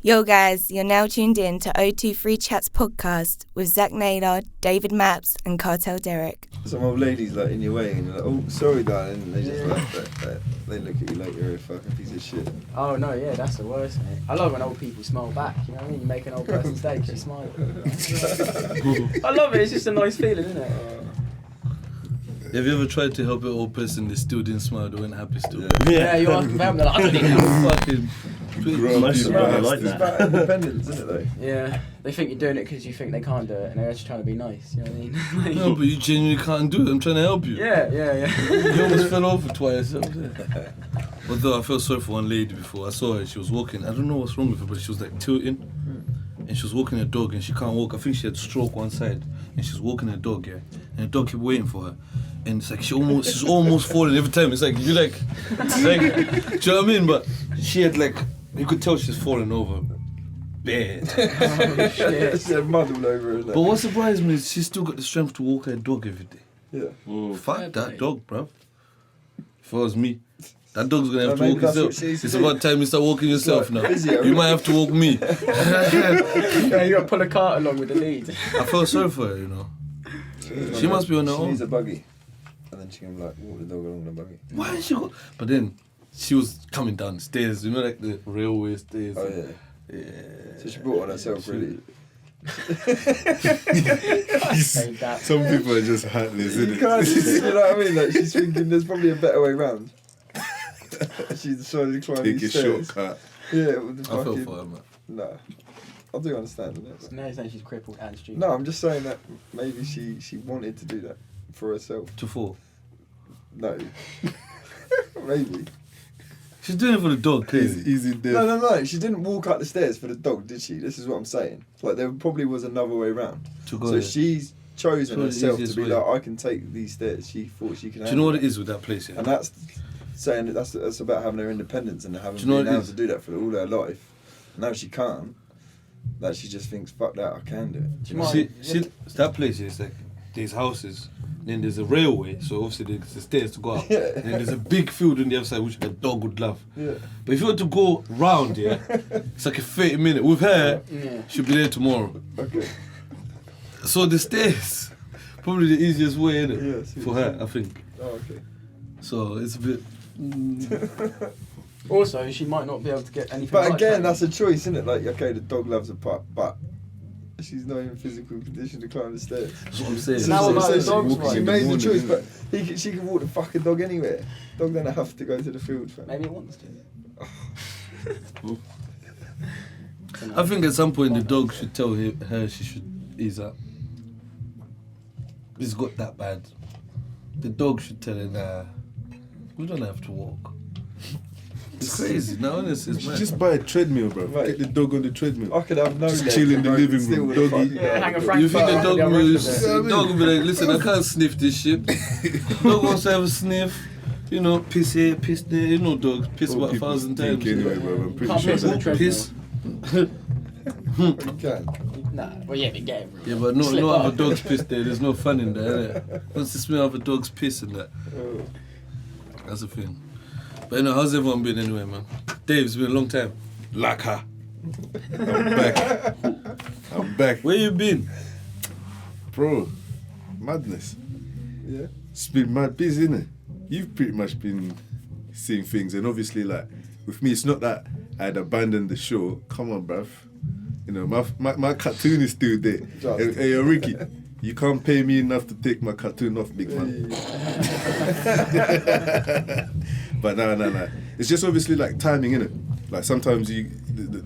Yo guys, you're now tuned in to 023Chats podcast with Zach Naylor, David Maps and Cartel Derek. Some old ladies like in your way and you're like, oh, sorry darling, and they just they look at you like you're a fucking piece of shit. Oh no, yeah, that's the worst, mate. I love when old people smile back, you know what I mean? You make an old person's day because you smile. I love it, it's just a nice feeling, isn't it? Have you ever tried to help an old person they still didn't smile, they weren't happy still? Yeah, you ask them, they're like, I don't need help. Fucking It's about independence, isn't it though? Yeah, they think you're doing it because you think they can't do it and they're just trying to be nice, you know what I mean? Like, No, but you genuinely can't do it, I'm trying to help you. Yeah. You almost fell over twice. Although I felt sorry for one lady before, I saw her, she was walking, I don't know what's wrong with her, but she was like tilting. And she was walking her dog and she can't walk. I think she had stroke one side and she's walking her dog, yeah. And the dog kept waiting for her. And it's like she's almost falling every time. It's like, do you know what I mean? But she had like, you could tell she's falling over. Bad. Oh, shit. She had mud all over her. But what surprised me is she's still got the strength to walk her dog every day. Yeah. Fuck that dog, bruv. If it was me, that dog's gonna have to Maybe walk that's what himself. she needs to It's do. about time you start walking yourself now. physio. You might have to walk me. Yeah, you gotta pull a cart along with the lead. I felt sorry for her, you know. She must be on her She own. needs a buggy. And then she can like walk the dog along the buggy. Why did she go? But then she was coming down the stairs, you know, like the railway stairs. Oh yeah. Yeah. So she brought on herself really. Some people are just heartless, You isn't can't, it? you know what I mean? Like she's thinking there's probably a better way round. She decided to climb Take a these stairs. shortcut. Yeah, with the I felt fucking... for her, man. Nah. I do understand that. No, it's saying she's crippled and stupid. No, I'm just saying that maybe she wanted to do that for herself. To fall. No. Maybe. She's doing it for the dog, crazy. Easy death. No. She didn't walk up the stairs for the dog, did she? This is what I'm saying. Like there probably was another way round. To go So there. she's chosen It's the herself to easiest be way. like, I can take these stairs. She thought she could. Do you know what it is with that place, yeah? And that's saying that that's about having her independence and having Do you know been what it able is? to do that for all her life. Now she can't. That she just thinks, fuck that, I can do it. She might- See, that place is like, there's houses, then there's a railway, so obviously there's the stairs to go up. Yeah. And then there's a big field on the other side, which a dog would love. Yeah. But if you were to go round, yeah, it's like a 30-minute. With her, Yeah. she'll be there tomorrow. Okay. So the stairs, probably the easiest way, innit? Yeah, see for what her, you're I think. Oh, okay. So it's a bit... Also, she might not be able to get anything. But like again, that. that's a choice, isn't it? Like, okay, the dog loves a pup, but she's not in physical condition to climb the stairs. That's what I'm saying. So now about the she- dogs, she right? made the morning, choice, innit? but she can walk the fucking dog anywhere. Dog don't have to go to the field, fam. Maybe it wants to. I think at some point the dog should tell her she should ease up. It's got that bad. The dog should tell her, nah, we don't have to walk. It's crazy. Now, honestly, You it's should mad. just buy a treadmill, bro. Right. Get the dog on the treadmill. I could have no Just legs chill in and the I living could still room, with the doggy. fucking Yeah, hang a Frank You think the Bar, dog yeah, will, rest of the it. dog will be like, listen, I can't sniff this shit. Dog wants to have a sniff. You know, piss here, piss there. You know dogs piss All about people 1,000 stink times. anyway, bro. I'm pretty Can't sure piss on the that. treadmill. Piss. You can. Nah, well, yeah, but get it. Yeah, but no Slip other up. dog's piss there. There's no fun in there, innit? Once you smell of a dog's piss and that. Oh. That's the thing. But you know, how's everyone been anyway, man? Dave, it's been a long time. Like her. I'm back. I'm back. Where you been? Bro, madness. Yeah. It's been mad busy, innit? You've pretty much been seeing things, and obviously, like, with me, it's not that I'd abandoned the show. Come on, bruv. You know, my cartoon is still there. Just. Hey, yo, Ricky, you can't pay me enough to take my cartoon off, big man. But no. It's just obviously like timing, innit? Like sometimes the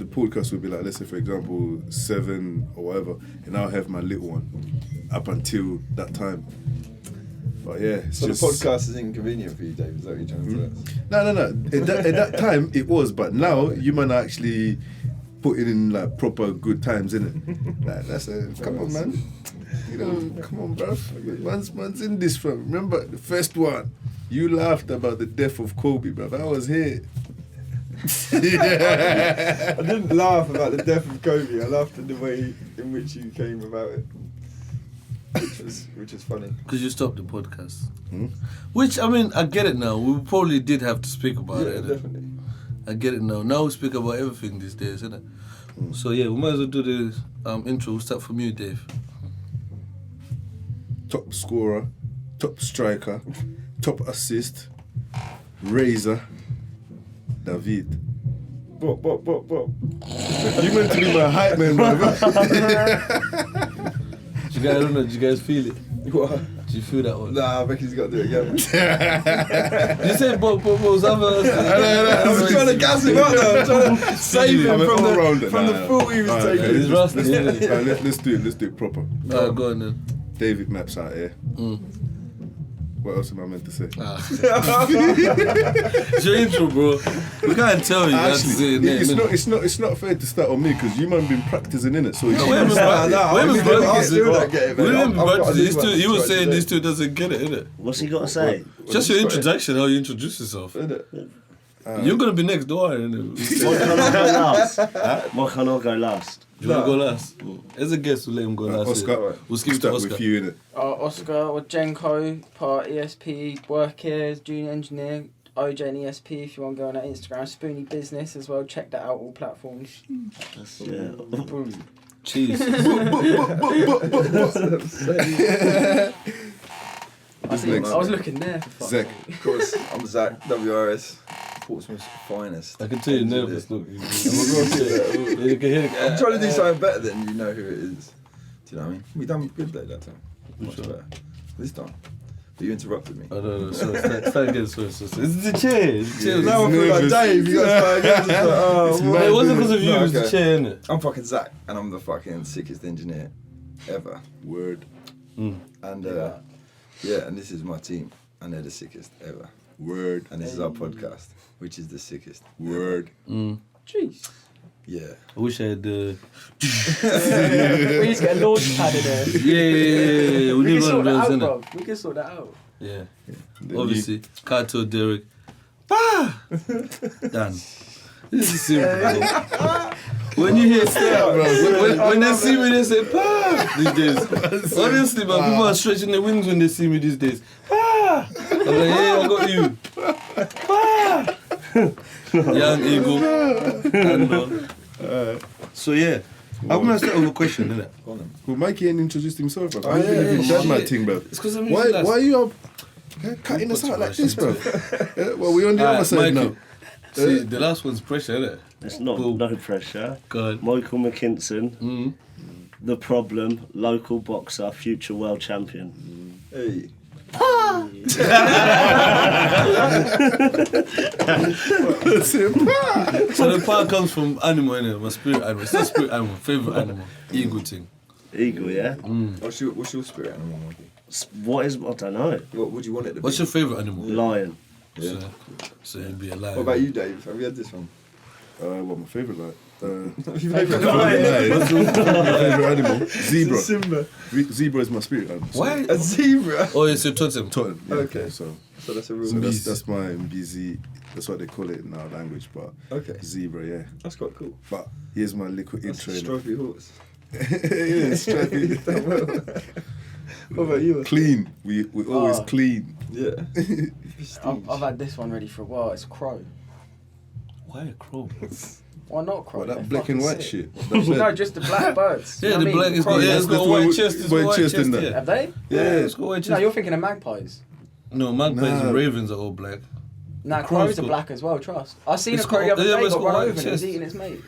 podcast would be like, let's say for example 7 or whatever, and I'll have my little one up until that time. But yeah, it's So just the podcast is inconvenient for you, Dave. Is that what you're trying to say? No. At that time it was, but now you man are actually putting in like proper good times, innit? Like that's come on, man. You know, come on, bruv. Man's in this, fam. Remember the first one? You laughed about the death of Kobe, bruv. I was here. I didn't laugh about the death of Kobe. I laughed at the way in which you came about it, which was funny. Because you stopped the podcast. Which, I mean, I get it now. We probably did have to speak about Yeah, it. innit? definitely. I get it now. Now we speak about everything these days, innit? So yeah, we might as well do the intro. We'll start from you, Dave. Top scorer, top striker, top assist, Razor, David. What? You meant to be my hype man, bro. Do you guys feel it? What? Do you feel that one? Nah, I reckon he's got to do it again. You said Bob was I'm trying to gas him up now. I'm trying to save him from the fool he was taking. He's rusty, isn't he? Let's do it proper. Alright, go on then. David Maps out here. What else am I meant to say? It's your intro, bro. We can't tell you. Actually, it's not fair to start on me because you man been practicing in it. So We haven't practiced. He was saying these two doesn't get it, innit? What's he got to say? Just your introduction, how you introduce yourself. You're gonna be next door, innit? Why can't I go last? Why can't I go last? Do you want to go last? As a guest, we'll let him go last. Oscar, we'll skip to start Oscar. with you, innit? Oscar or Jenko, part ESP, work here as junior engineer, OJ and ESP if you want to go on our Instagram, Spoonie Business as well, check that out, all platforms. Yeah. Cheese. I was looking there for fuck's Zach. sake. Of course, I'm Zach, WRS, Portsmouth's finest. I can tell you're nervous, look. You can hear the I'm trying to do something better than you know who it is. Do you know what I mean? We done good though that time. Much better. This time. But you interrupted me. Oh, no, sorry. Start again, sorry. It's the chair. Now I feel like Dave, you got to start again. It's like, It wasn't because of you, it was the chair, innit? I'm fucking Zach, and I'm the fucking sickest engineer ever. Word. And and this is my team, and they're the sickest ever. Word. And this is our podcast, which is the sickest. Word. Jeez. Yeah. I wish I had the... We need to get a launch pad in there. Yeah. We We need can one of sort that those, out, innit? bro. We can sort that out. Yeah. Obviously, Kato, Derek. Bah! Done. This is simple. When you hear when they see me, they say, "Bah!" These days. Honestly, man, people are stretching their wings when they see me these days. Bah! I'm like, hey, I got you. Bah! Young Eagle. So yeah, I'm gonna start with a question, innit? Well, Mikey ain't introduced himself, bro. Oh, yeah, That's my shit. thing, bro. It's because I'm Why are you up cutting us out like this, bro? Well, we on the other side now. See, the last one's pressure, innit? It's not Boom. no pressure. Go ahead. Michael Mckinson, The Problem, local boxer, future world champion. Hey. So the part comes from animal, innit? My spirit animal. It's not spirit animal, favourite animal. Eagle thing. Eagle, yeah? What's your spirit animal, Mikey? What is, I don't know. What would you want it to be? What's your favourite animal? Lion. Yeah. So it'd be a lion. What about you, Dave? Have you had this one? What my favourite like? Your favourite What's my favourite animal? Zebra. Simba. Zebra is my spirit animal. So Why? A zebra. Oh, it's a totem. Totem. Yeah, Okay. So that's a real. that's my busy. That's what they call it in our language, but Okay. zebra, yeah. That's quite cool. But here's my liquid That's a intro. strophy horse. Yeah, stripey. What about you? Clean. We always Oh. clean. Yeah. I've had this one ready for a while. It's crow. Why a crow? Why not crow? What, They're that black and fucking white sick. shit? No, just the black birds. Yeah, You know the what I black mean? is Crows. got, yeah, it's got a That's white the chest. It's white got a white chest chest, in there. yeah. Have they? Yeah. It's got a white No, chest. you're thinking of magpies. No, magpies Nah. and ravens are all black. Nah, Crow's crows are got- black as well, trust. I seen It's a crow the got- other yeah, day, but it's got got run white over and it was chest. eating its mate.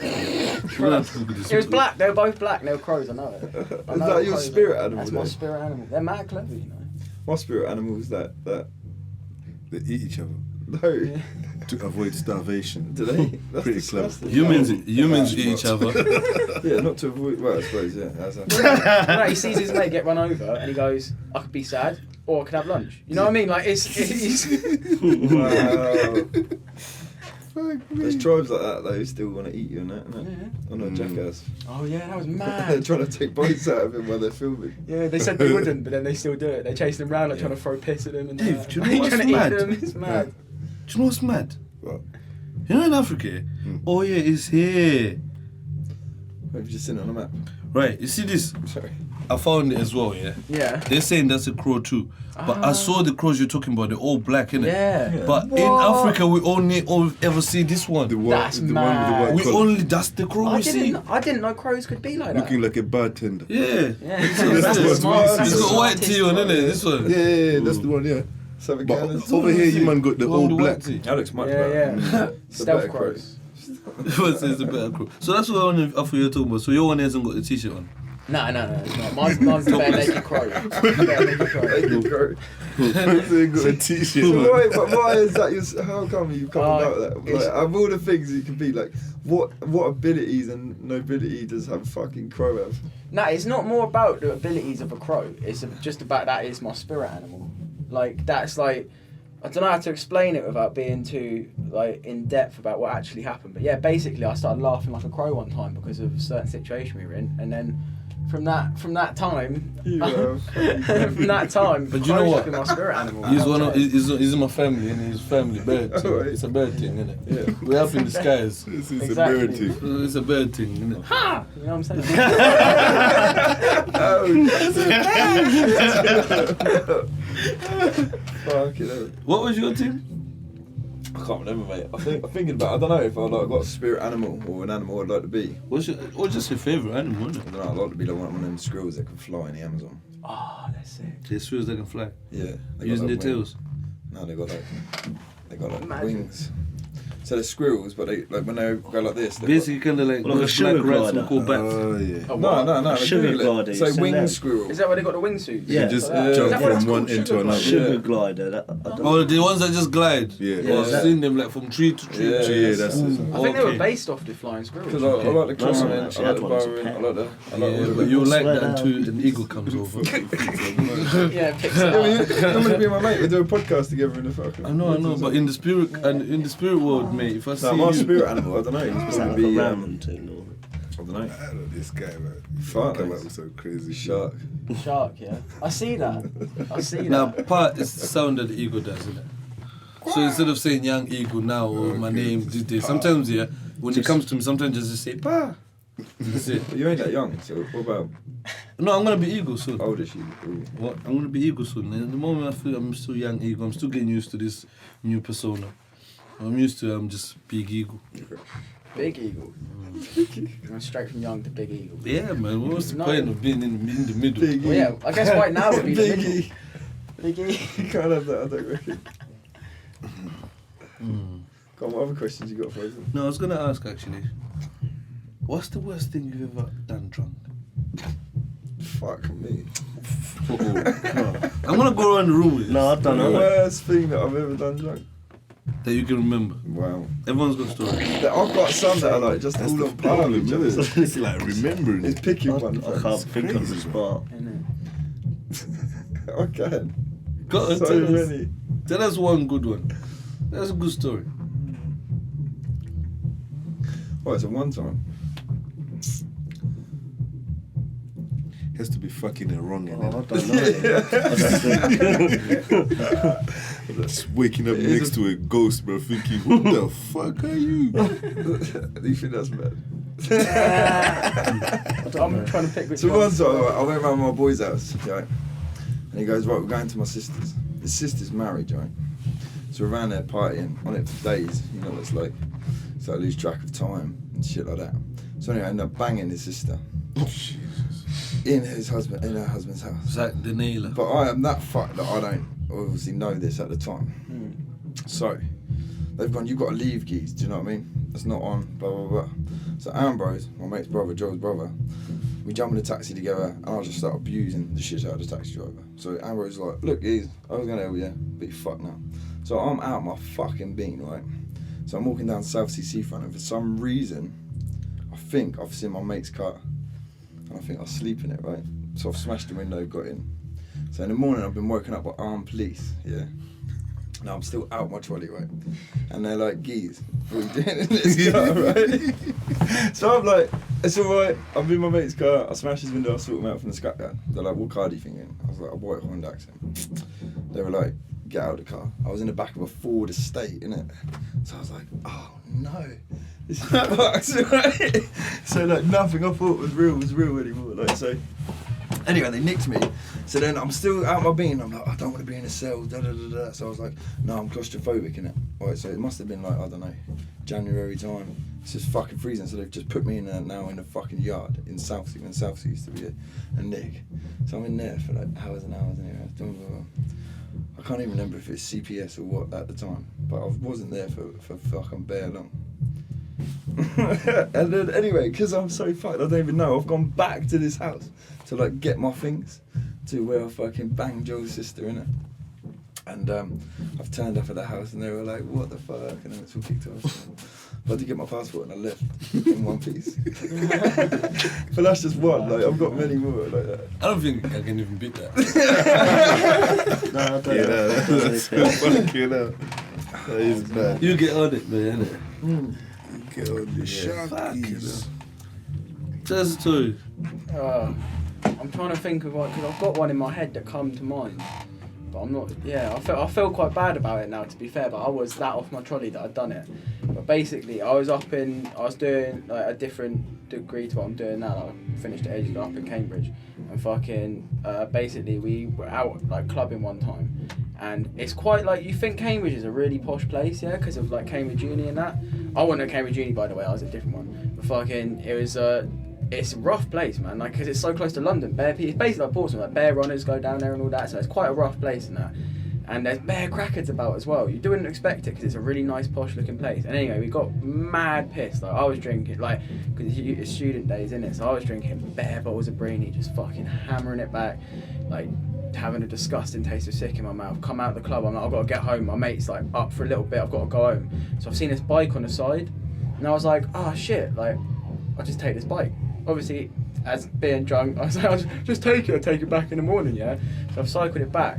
It was mad. Look at this It was one. black, they were both black, they were crows, I know it. I know Is that what your crows spirit are. animal That's my then? spirit animal. They're mad clever, you know. My spirit animal is that. They eat each other No. to avoid starvation. Do they? That's Pretty clever. disgusting. Humans eat each other. Yeah, not to avoid. Well, I suppose. Yeah. That's a, No, he sees his mate get run over and he goes, I could be sad or I could have lunch. You know what I mean? Like, it's wow. There's tribes like that though who still want to eat you and that. Innit? I'm not jackass. Oh yeah, that was They're mad. trying to take bites out of him while they're filming. Yeah, they said they wouldn't, but then they still do it. They're chasing him around, like trying to throw piss at him and Dave, do you know what's trying to mad? eat them. It's mad. Do you know what's mad? What? You know in Africa, oh yeah, it's here. Have you just seen it on a map? Right, you see this? Sorry. I found it as well, yeah. Yeah. They're saying that's a crow too. But I saw the crows you're talking about, they're all black, innit? Yeah. But in Africa, we only ever see this one. The one, That's the mad. one with the white We collar. only, that's the crow we see. I didn't know crows could be like that. Looking like a bartender. Yeah. Yeah. That's That's what the smartest- It's got white tea on, innit? This one. Yeah, that's the one, yeah. Southern But Canada. over here, you man got the all black. That looks much Yeah, better. yeah. It's a Stealth better crows. It's a better crow. So that's what I thought you were talking about. So your one hasn't got the t-shirt on. No, it's not. Mine's the bare naked crow. Bare naked crow. crow. They got a t-shirt. So why is that? How come you come about that? it's- Like, of all the things you can be, like, what abilities and nobility does have fucking crow have? No, it's not more about the abilities of a crow. It's just about that is my spirit animal. Like, that's like, I don't know how to explain it without being too like in depth about what actually happened. But yeah, basically I started laughing like a crow one time because of a certain situation we were in, and then from that time, from that time, But you know crow's what? been my spirit animal. He's in my family and his family bird. So Alright. it's a bird thing, innit? Yeah. We're up in the skies. This is Exactly. a bird thing. It's a bird thing, innit? Ha! You know what I'm saying? Fucking hell. What was your thing? I can't remember, mate. I'm thinking about. I don't know if I like got a spirit animal or an animal I'd like to be. What's just your favourite animal, innit? I don't know. I'd like to be like one of them squirrels that can fly in the Amazon. Oh, that's it. They swills that can fly. Yeah. they got, Using their like, tails. No, they got like Imagine. wings. So they're squirrels, but they like when they go like this. they've Basically, kind of like Like a black sugar rats glider. and called bats. Oh, yeah. Oh, got, no. A they sugar do, like, glider, So you seen wing them? squirrel. Is that where they got the wingsuits? You Yeah. just Like that? jump Is that what it's from one called? end to Sugar another. glider? Sugar Yeah. glider. That, I don't Oh, the ones that just glide. Yeah. Yeah. I've seen them like from tree to tree. Yeah, Yeah, that's it. I think they were Okay. based off the flying squirrels. Because I like the Nice one, climbing, I actually. like That the one was a burrowing, pet. I like the. Yeah, but you'll like Swear that down. until an eagle comes over. Yeah, picks it Yeah, up. I'm gonna be my mate. We do a podcast together in the fucking. I know, but in the spirit world, mate, if I see No, my you, spirit animal. I don't know. He's Is that probably like a be. ramen thing? Or? I don't know. I don't know this guy, man. Fuck. Come out with so crazy Shark. Shark, yeah. I see that. I see now that. part is the sound that the eagle does, isn't it? So instead of saying young eagle now or my name, this, sometimes when it comes to me, sometimes just say pa. That's it. But you ain't that young, so what about? No, I'm gonna be eagle soon. How old is she? Ooh. What? I'm gonna be eagle soon. And at the moment, I feel I'm still young eagle. I'm still getting used to this new persona. I'm used to just big eagle. Big eagle. Going straight from young to big eagle. Yeah, man. What's the No. point of being in the middle? Big Well, yeah, I guess right now would be the middle. Biggie. Big eagle. You can't have that. I don't reckon. Mm. Go on, what other questions you got for us? No, I was gonna ask actually. What's the worst thing you've ever done drunk? Fuck me. I'm gonna go around the room with this. No, I The don't know. worst thing that I've ever done drunk. That you can remember. Wow. Everyone's got stories. I've got some that are like just That's all the on par problem, with each other. isn't it? It's like remembering It's it. picking one. I can't think of the crazy, spot. I can. Go on, So tell us. many. Tell us one good one. That's a good story. Oh, it's a one time. Has to be fucking it wrong, Oh, I innit? don't know. I don't think. Just waking up It is next to a ghost, bro, thinking, what the fuck are you? Do you think that's bad? I'm trying to pick which So one. one time I went round my boy's house, right? And he goes, right, we're going to my sister's. His sister's married, right? So we're around there partying on it for days, you know what it's like. So I lose track of time and shit like that. So anyway, I end up banging his sister in her husband's house. Zach the nailer. But I am that fucked that I don't obviously know this at the time. So they've gone, you've got to leave, geez, do you know what I mean? It's not on, blah, blah, blah. So Ambrose, my mate's brother, Joel's brother, we jump in the taxi together and I just start abusing the shit out of the taxi driver. So Ambrose is like, look, geez, I was going to help you, but you fucked now. So I'm out my fucking bean, right? So I'm walking down South Sea Seafront and for some reason, I think I've seen my mate's car. And I think I was sleeping in it, right? So I've smashed the window, got in. So in the morning I've been woken up by armed police, yeah. Now I'm still out my trolley, right? And they're like, geez, what are you doing in this car, right? So I'm like, it's alright, I'm in my mate's car, I smashed his window, I sort him out from the scrapyard. They're like, what car do you think you're in? I was like, a white Honda Accent. They were like, get out of the car. I was in the back of a Ford Estate, innit? So I was like, oh no, this is fucked, right? So like nothing I thought was real anymore. Like so, Anyway, they nicked me. So then I'm still out my bean. I'm like, I don't want to be in a cell. Da da da da. So I was like, no, I'm claustrophobic in it. Alright, so it must have been like, I don't know, January time. It's just fucking freezing. So they've just put me in now in the fucking yard in Southsea, when Southsea used to be a nick. So I'm in there for like hours and hours anyway. I can't even remember if it's CPS or what at the time, but I wasn't there for fucking bare long. And then anyway, because I'm so fucked, I don't even know. I've gone back to this house to like get my things to where I fucking banged Joe's sister in it. And I've turned up at the house and they were like, what the fuck? And then it's all kicked off. I had to get my passport and I left in one piece. But that's just one, like I've got many more like that. I don't think I can even beat that. No, I don't Yeah, know. that's fucking hell. That is bad. You get on it, man, innit? Get on the shark, you know. Just two. I'm trying to think of like, because I've got one in my head that come to mind, but I'm not. Yeah, I feel quite bad about it now. To be fair, but I was that off my trolley that I'd done it. But basically, I was doing like a different degree to what I'm doing now. I finished it ages ago up in Cambridge, and fucking basically we were out like clubbing one time, and it's quite like you think Cambridge is a really posh place, yeah, because of like Cambridge Uni and that. I wasn't at Cambridge Uni, by the way. I was at a different one. But fucking, it was it's a rough place, man. Like, because it's so close to London. It's basically like Portsmouth. Like, bear runners go down there and all that. So it's quite a rough place and that. And there's bear crackheads about as well. You wouldn't expect it because it's a really nice, posh looking place. And anyway, we got mad pissed. Like, I was drinking, like, because it's student days, innit? So I was drinking bare bottles of Brini, just fucking hammering it back, like having a disgusting taste of sick in my mouth. Come out of the club, I'm like, I've got to get home. My mate's like up for a little bit. I've got to go home. So I've seen this bike on the side, and I was like, oh shit, like, I'll just take this bike. Obviously, as being drunk, I was like, I'll just take it back in the morning, yeah? So I've cycled it back.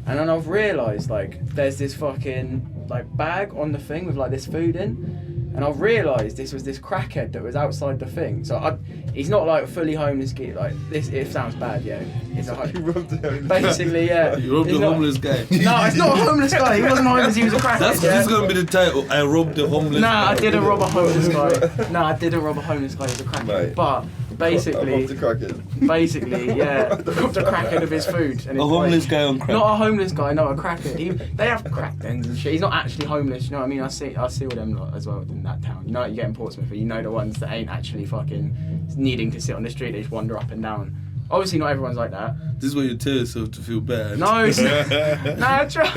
And then I've realised, like, there's this fucking, like, bag on the thing with, like, this food in. And I've realised this was this crackhead that was outside the thing. So he's not, like, fully homeless kid. Like, this, it sounds bad, yeah. He's a You rubbed the homeless basically, yeah. You robbed the homeless guy. No, it's not a homeless guy. He wasn't homeless, he was a crackhead, That's yeah? This is gonna be the title. I robbed the homeless Nah, guy. I didn't rob a homeless guy. No, I didn't rob a homeless guy. He was a crackhead. Mate. But basically, I robbed the crackhead. basically, yeah, robbed a crackhead of his food. And A his homeless bike. guy on crack. Not a homeless guy, no, a crackhead. They have crack dens and shit. He's not actually homeless. You know what I mean? I see all them lot as well in that town. You know, you get in Portsmouth, but you know the ones that ain't actually fucking needing to sit on the street. They just wander up and down. Obviously, not everyone's like that. This is where you tell yourself to feel bad. No, it's not. Nah, try.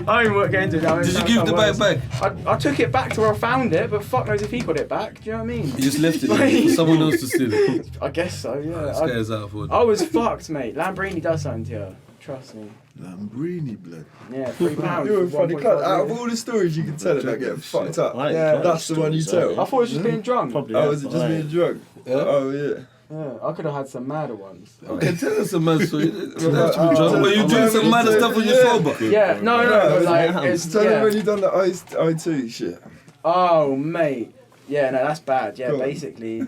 I ain't work into it. Did you give the bike back? I took it back to where I found it, but fuck knows if he got it back. Do you know what I mean? You just left it there for someone else to steal it. I guess so, yeah. This guy's out for it. I was fucked, mate. Lambrini does something to you. Trust me. Lambrini, blood. Yeah, £3. You're a funny for cunt. 1.5 Out of years. all the stories you can tell about getting fucked up, I ain't Yeah, got that's the one you stories, tell. I thought it was just being drunk. Probably. oh, is it just being drunk? Yeah. Oh, yeah. Yeah, I could have had some madder ones. Okay, tell us a mad story. You don't have to Oh, be drunk, but you doing some mad stuff when you're sober. Yeah, no, but like, it's, Tell them when yeah. you done the I2 shit. Oh, mate. Yeah, no, that's bad. Yeah, Go on. basically.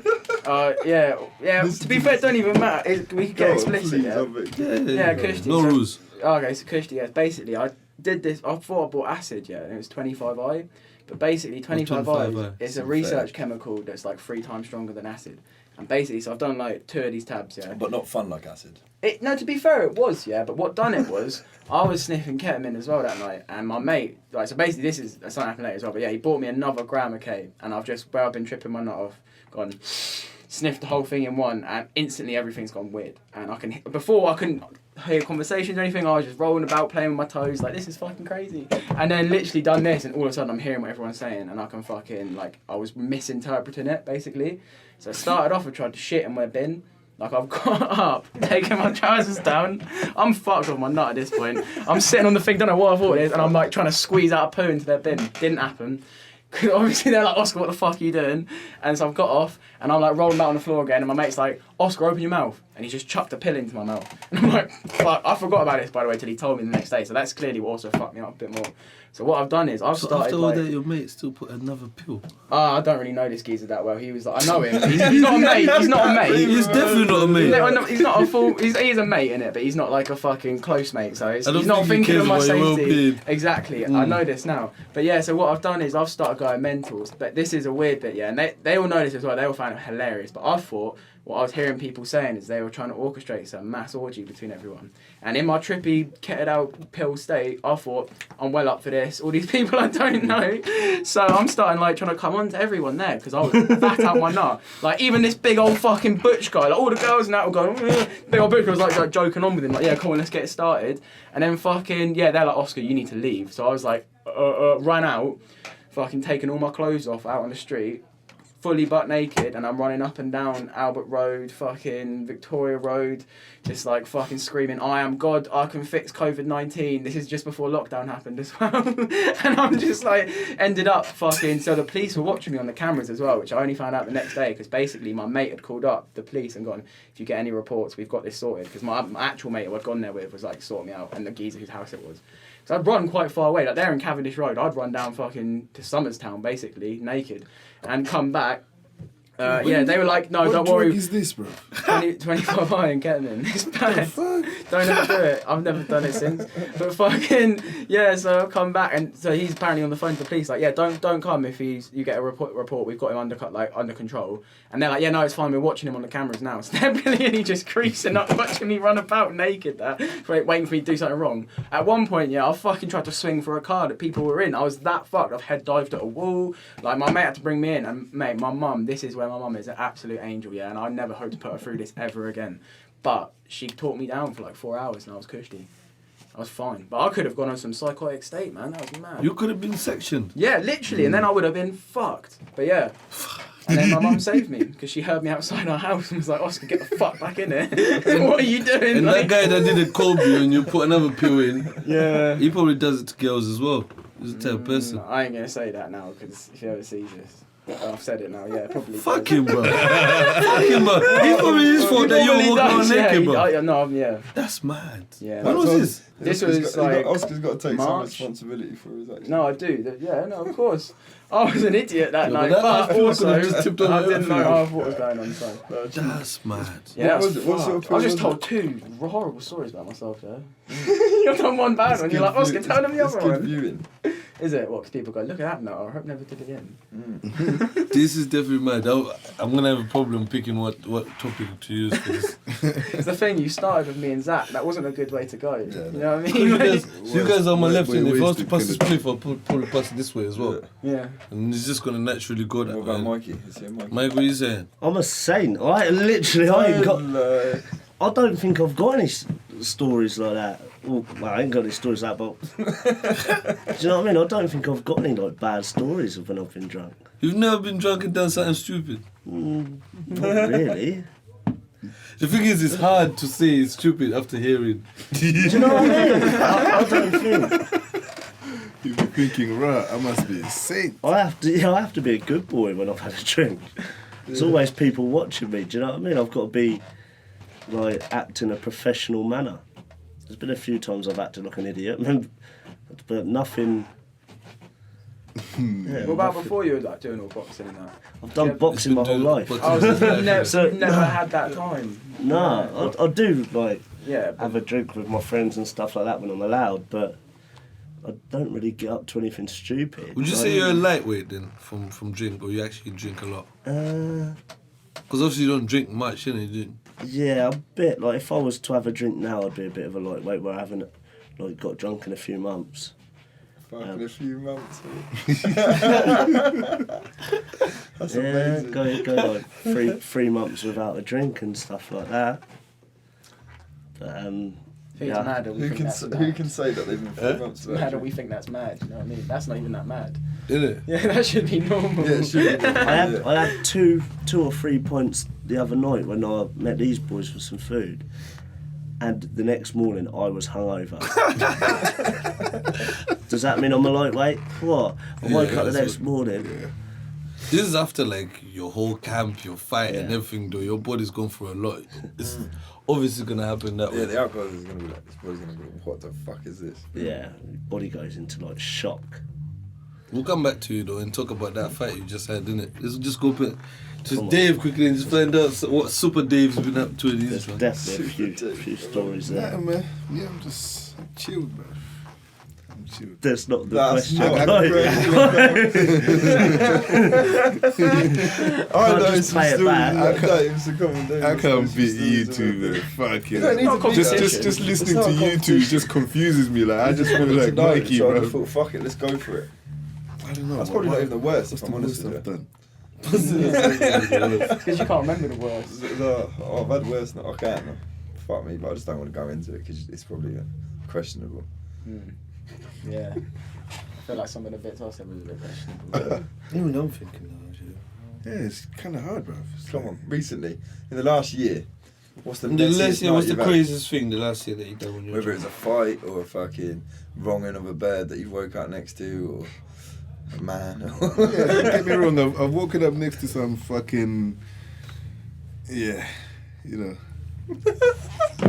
Yeah. To be fair, it don't even matter. We could get explicit, yeah. Yeah, Kirsty. No so- rules. Okay, so Kirsty, yeah, basically, I did this. I thought I bought acid, yeah, and it was 25i. But basically, 25i 25i? is a research chemical that's like 3 times stronger than acid. And basically, so I've done like 2 of these tabs, yeah. But not fun like acid. No, to be fair, it was, yeah. But what done it was, I was sniffing ketamine as well that night, and my mate, like, so basically, this is something happened later as well. But yeah, he bought me another gram of K, and I've been tripping my nut off, gone, sniffed the whole thing in one, and instantly everything's gone weird. And before I couldn't hear conversations or anything. I was just rolling about, playing with my toes, like, this is fucking crazy. And then literally done this, and all of a sudden I'm hearing what everyone's saying, and I can fucking, like, I was misinterpreting it, basically. So I started off and tried to shit in my bin. Like, I've got up, taken my trousers down. I'm fucked off my nut at this point. I'm sitting on the thing, don't know what I thought it is, and I'm, like, trying to squeeze out a poo into their bin. Didn't happen. Because obviously they're like, Oscar, what the fuck are you doing? And so I've got off, and I'm like rolling about on the floor again, and my mate's like, Oscar, open your mouth. And he just chucked a pill into my mouth. And I'm like, fuck, I forgot about this, by the way, till he told me the next day. So that's clearly what also fucked me up a bit more. So what I've done is, I've started, after all like... that, your mate still put another pill. I don't really know this geezer that well. He was like, I know him. He's not a mate. He's not a mate. He's definitely not a mate. No, he's not a full... He's a mate, innit? But he's not like a fucking close mate. So I don't he's not think he thinking of my cares about your safety. well-being. Exactly. I know this now. But yeah, so what I've done is I've started going mentals. But this is a weird bit, yeah. And they all know this as well. They all find it hilarious. But I thought what I was hearing hearing people saying is they were trying to orchestrate some mass orgy between everyone. And in my trippy, kitted out pill state, I thought, I'm well up for this. All these people I don't know. So I'm starting like trying to come on to everyone there because I was fat out my nut. Like even this big old fucking butch guy, like all the girls and that were going, big old butch guy was like joking on with him, like, yeah, come on, let's get it started. And then fucking, yeah, they're like, Oscar, you need to leave. So I was like, run out, fucking taking all my clothes off out on the street, fully butt naked, and I'm running up and down Albert Road, fucking Victoria Road, just like fucking screaming, I am God, I can fix COVID-19. This is just before lockdown happened as well. And I'm just like, ended up fucking, so the police were watching me on the cameras as well, which I only found out the next day, because basically my mate had called up the police and gone, if you get any reports, we've got this sorted, because my actual mate who I'd gone there with was like sorting me out, and the geezer whose house it was. So I'd run quite far away, like they're in Cavendish Road, I'd run down fucking to Somerstown basically, naked, and come back. Yeah, they were like, no, don't worry. What drug is this, bro? 25 iron ketamine. It's bad. Don't ever do it. I've never done it since. But fucking, yeah, so I've come back, and so he's apparently on the phone to the police, like, yeah, don't come if you get a report, we've got him under control. And they're like, yeah, no, it's fine, we're watching him on the cameras now. So they're brilliantly just creasing up, watching me run about naked there, waiting for me to do something wrong. At one point, yeah, I fucking tried to swing for a car that people were in. I was that fucked. I've head dived at a wall. Like, my mate had to bring me in, and mate, my mum, this is where my mum is an absolute angel, yeah, and I never hope to put her through this ever again. But she talked me down for like 4 hours and I was cushy. I was fine. But I could have gone on some psychotic state, man. That was mad. You could have been sectioned. Yeah, literally, and then I would have been fucked. But yeah. And then my mum saved me because she heard me outside our house and was like, Oscar, get the fuck back in here. What are you doing? And that guy that did a cold you and you put another pill in, yeah, he probably does it to girls as well. He's a type of person. I ain't going to say that now because if he ever sees this. I've said it now, yeah, probably. Fuck him, bro. Fuck him, bro. He's probably his fault that you're walking on naked, bro. No, yeah. That's mad. Yeah. When was this? This was like Oscar's got to take some March. responsibility for his actions. No, I do. Yeah, no, of course. I was an idiot that night, but but also I just tipped over didn't know half what was going on. So. That's mad. Yeah, What was it? What sort of I pill just was told it? 2 horrible stories about myself there. You've done one bad one. You're like, Oscar, tell them the It's other good one. viewing. Is it? What? Because people go, look at that note. I hope never did it again. This is definitely mad. I'm gonna have a problem picking what topic to use for this. It's the thing. You started with me and Zach. That wasn't a good way to go. Yeah, you know what I mean? You guys are on my left, and if I was to wasted pass this killing. spliff, I'll probably pass it this way as well. Yeah. And it's just gonna naturally go that What way. about Mikey? Is he a Mikey? Mike, what are you saying? I'm a saint. I don't think I've got any stories like that. Well, I ain't got any stories like that, but do you know what I mean? I don't think I've got any like bad stories of when I've been drunk. You've never been drunk and done something stupid. Not really. The thing is, it's hard to say it's stupid after hearing. Do you know what I mean? I don't think. You'll be thinking, right, I must be a saint. I have to be a good boy when I've had a drink. There's always people watching me. Do you know what I mean? I've got to be like act in a professional manner. There's been a few times I've acted like an idiot, but nothing. Yeah, What about before you were like doing all boxing and that? I've done boxing my whole life. Oh, so you've never, So- you've never had that time. No, I do like Yeah. But have a drink with my friends and stuff like that when I'm allowed, but I don't really get up to anything stupid. Would you say you're a lightweight then from drink, or you actually drink a lot? Because obviously you don't drink much, innit? You do. Yeah, a bit. Like if I was to have a drink now, I'd be a bit of a lightweight where I haven't like got drunk in a few months. Fucking a few months. That's Yeah, amazing. go like three months without a drink and stuff like that. But I think yeah. it's mad that we Who think can that's who mad. can say that they've been 3 months It's without mad that we drinking? think that's mad. You know what I mean? That's not even that mad. Innit? Yeah, that should be normal. Yeah, it should be. I had two or 3 points the other night when I met these boys for some food, and the next morning I was hungover. Does that mean I'm a lightweight? What? I woke up the that's next what- morning. This is after like your whole camp, your fight and Yeah. everything though. Your body's gone through a lot. It's obviously gonna happen that Yeah, way. the alcohol is gonna be like, this body's gonna be like, what the fuck is this? Yeah, body goes into like shock. We'll come back to you though and talk about that fight you just had, innit? Let's just go to Come on. Dave quickly and just find out what Super Dave's been up to in There's his one. definitely a few stories Yeah, there. man. Yeah, I'm chilled, man. I'm That's not the That's question. not I know just some play it stories back. like that. It's a common thing. I can't beat you Stories two, about man. it. Fuck You don't need it. to beat Just them. listening It's to not a you two just confuses me. Like I just feel like No, Mikey, so I bro. just thought, fuck it, let's go for it. I don't know. That's probably not even the worst, if What's I'm the honest worst with I've you. done? Because you can't remember the worst. I've had worse than I can. Fuck me, but I just don't want to go into it because it's probably questionable. Yeah. I feel like some of the bits I said was a bit questionable. Even I'm thinking now, actually. Yeah, it's kind of hard, bro. Come on, recently, in the last year, what's the The messiest last year, night what's the you've had? craziest thing the last year that you done when you were Whether drunk? it's a fight or a fucking wronging of a bird that you woke up next to, or a man. Yeah, don't get me wrong. I've woken up next to some fucking, you know.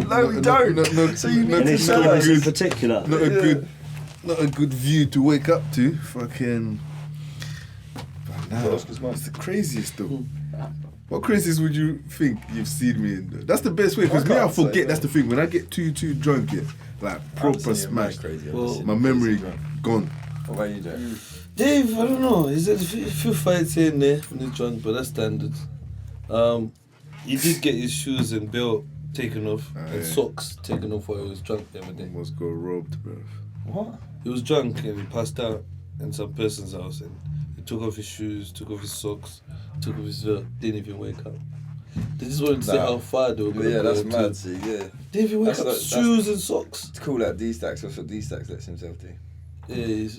No, we don't. No, So you need Any to tell stories in us. particular? Not a good view to wake up to. Fucking. But nah, Oscar's mum. it's the craziest though. What craziest would you think you've seen me in? Though? That's the best way because me, I can't say forget. That's that. the thing. When I get too drunk, yeah, like proper smashed, Well, my memory gone. What about you, Jack? Dave, I don't know. Is there a few fights here and there when he's drunk, but that's standard. He did get his shoes and belt taken off and yeah. socks taken off while he was drunk the other day. Almost got robbed, bro. What? He was drunk and he passed out in some person's house and he took off his shoes, took off his socks, took off his belt, didn't even wake up. They just wanted to say Nah. how far they were going to Yeah, go. that's to. mad, see, yeah. Didn't even wake That's up, like- shoes and socks. It's cool that D-Stacks, that's what D-Stacks lets himself do. Yeah, he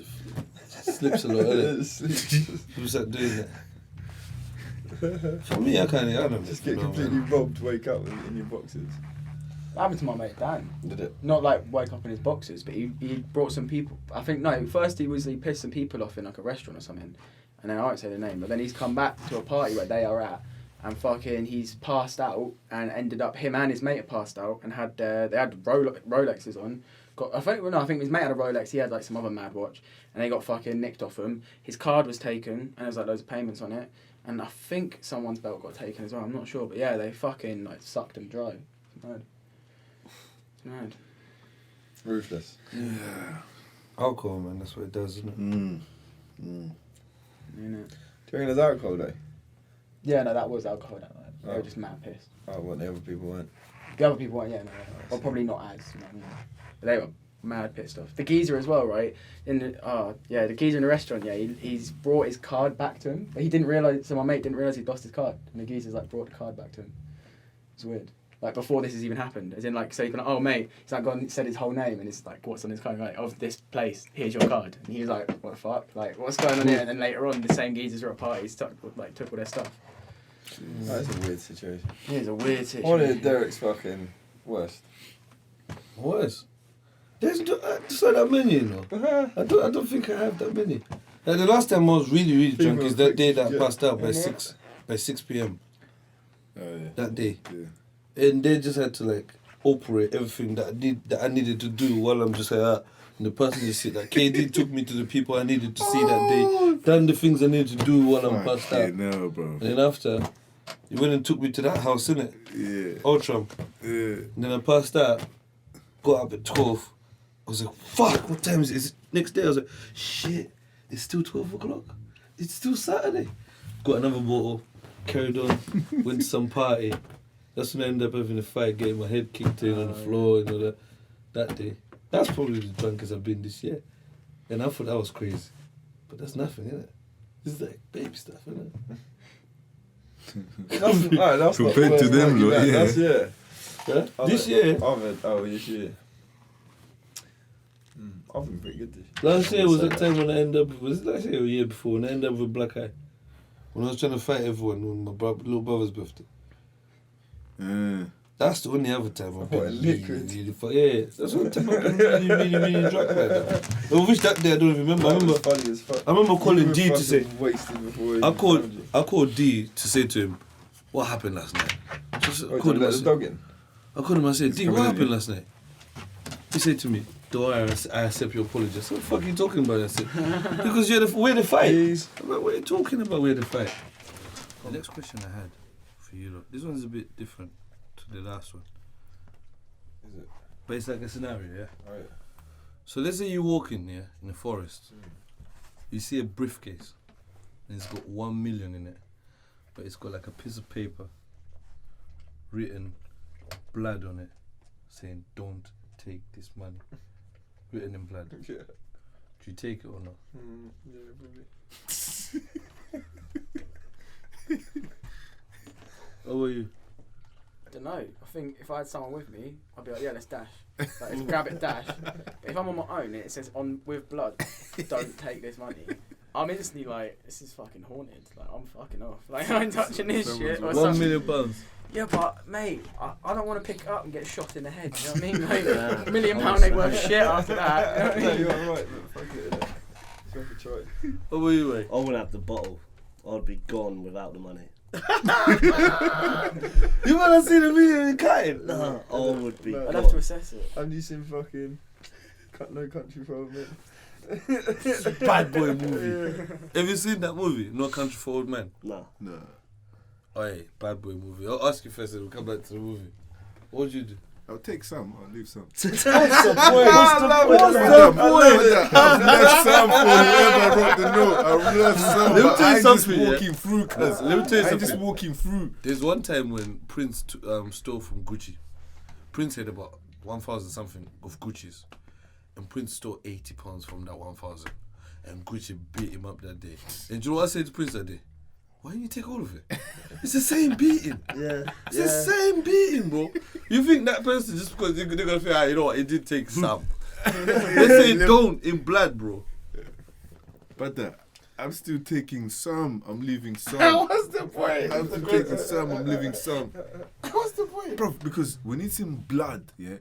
slips a lot, innit? People start doing that. For me, I don't Just get know, completely man. robbed, wake up in your boxes. That happened to my mate Dan. Did it? Not like wake up in his boxes, but he brought some people. I think no. First he pissed some people off in like a restaurant or something, and then I won't say the name. But then he's come back to a party where they are at, and fucking he's passed out and ended up him and his mate had passed out and had they had Rolexes on. I think his mate had a Rolex. He had like some other mad watch, and they got fucking nicked off him. His card was taken, and there was like loads of payments on it. And I think someone's belt got taken as well. I'm not sure, but yeah, they fucking like sucked him dry. It's mad. It's mad. Ruthless. Alcohol, man, that's what it does, isn't it? Innit? Do you reckon there's alcohol though? Yeah, no, that was alcohol that night. They Oh. were just mad pissed. Oh, what the other people weren't. The other people weren't, yeah, no. Well, probably not as, you know what I mean? But they were mad pissed off. The geezer as well, right? The geezer in the restaurant, yeah, he's brought his card back to him. But he didn't realise, so my mate didn't realise he'd lost his card. And the geezer's like brought the card back to him. It's weird. Like before this has even happened. As in like, so he's been like, oh mate, he's like gone and said his whole name and it's like, what's on his card? Like, of this place, here's your card. And he was like, what the fuck? Like, what's going on here? And then later on, the same geezers were at parties, took all their stuff. That is a weird situation. It is a weird situation. One of Derek's fucking worst. What? There's not that many, you know. I don't think I have that many. Like the last time I was really drunk is that day that I passed out by 6 p.m. Oh, yeah. That day. Yeah. And they just had to like operate everything that I needed to do while I'm just like that. And the person just said that KD took me to the people I needed to see that day. Done the things I needed to do while I'm passed out. No, bro. And then after, he went and took me to that house, innit? Yeah. Outram. Yeah. And then I passed out, got up at 12. I was like, fuck, what time is it? Is it next day? I was like, shit, it's still 12 o'clock. It's still Saturday. Got another bottle, carried on, went to some party. That's when I ended up having a fight, getting my head kicked in on the floor and all that day. That's probably the drunkest I've been this year. And I thought that was crazy. But that's nothing, innit? This is like baby stuff, innit? That's Compared to them, lot, yeah. That's, yeah. Yeah? This year, This year. I've been pretty good this year. last year was that time when I ended up, was it last year or a year before, when I ended up with a black eye? When I was trying to fight everyone on my little brother's birthday. That's the only other time I've What, been liquid? yeah, that's the only time I've been really drunk like that. I wish that day I don't remember. I That was remember funny as fuck. I remember calling You were D to say, fucking wasted before he I found you. called D to say to him, what happened last night? Just, I Wait, called did him, you I let the said, dog in? I said, D, what coming in, happened yeah. last night? He said to me, don't worry, I accept your apology. I said, what the fuck are you talking about? I said, because we're the fight. Please. I'm like, what are you talking about? We're the fight. The next question I had for you, look, this one's a bit different to the last one. Is it? But it's like a scenario, yeah? Alright. So let's say you walk in the forest. You see a briefcase, and it's got 1 million in it, but it's got like a piece of paper written blood on it, saying "Don't take this money," written in blood. Yeah. Do you take it or not? Yeah, probably. How about you? I don't know. I think if I had someone with me, I'd be like, yeah, let's dash. Like, let's grab it, dash. But if I'm on my own and it says on with blood, don't take this money, I'm instantly like, this is fucking haunted. Like, I'm fucking off. Like, I ain't touching this shit. Or £1 something. million. Yeah, but mate, I don't want to pick it up and get shot in the head. You know what I mean? Like, £1 million ain't worth shit after that. You know what I mean? No, you're right, but fuck it, innit? It's worth a try. How about you, mate? I wouldn't have the bottle. I'd be gone without the money. You wanna see the video in cutting? No, I would be No. I'd gone. have to assess it. And you seen fucking No Country for Old Men. Bad boy movie. Have you seen that movie? No Country for Old Men. No. Nah. Oh, yeah, bad boy movie. I'll ask you first and we'll come back to the movie. What would you do? I'll take some, I'll leave some. What's the point? I've left some for whoever wrote the note. I've left some, Let me but tell you I'm just something, yeah? walking through, cuz. Let me tell you I'm just something. walking through. There's one time when Prince stole from Gucci. Prince had about 1,000 something of Gucci's. And Prince stole £80 from that 1,000. And Gucci beat him up that day. And do you know what I said to Prince that day? Why didn't you take all of it? It's the same beating. Yeah. It's the same beating, bro. You think that person, just because they're going to feel, you know what, it did take some. They say don't in blood, bro. But I'm still taking some, I'm leaving some. What's the point? I'm still taking some, I'm leaving some. What's the point? Bro, because when it's in blood, yeah,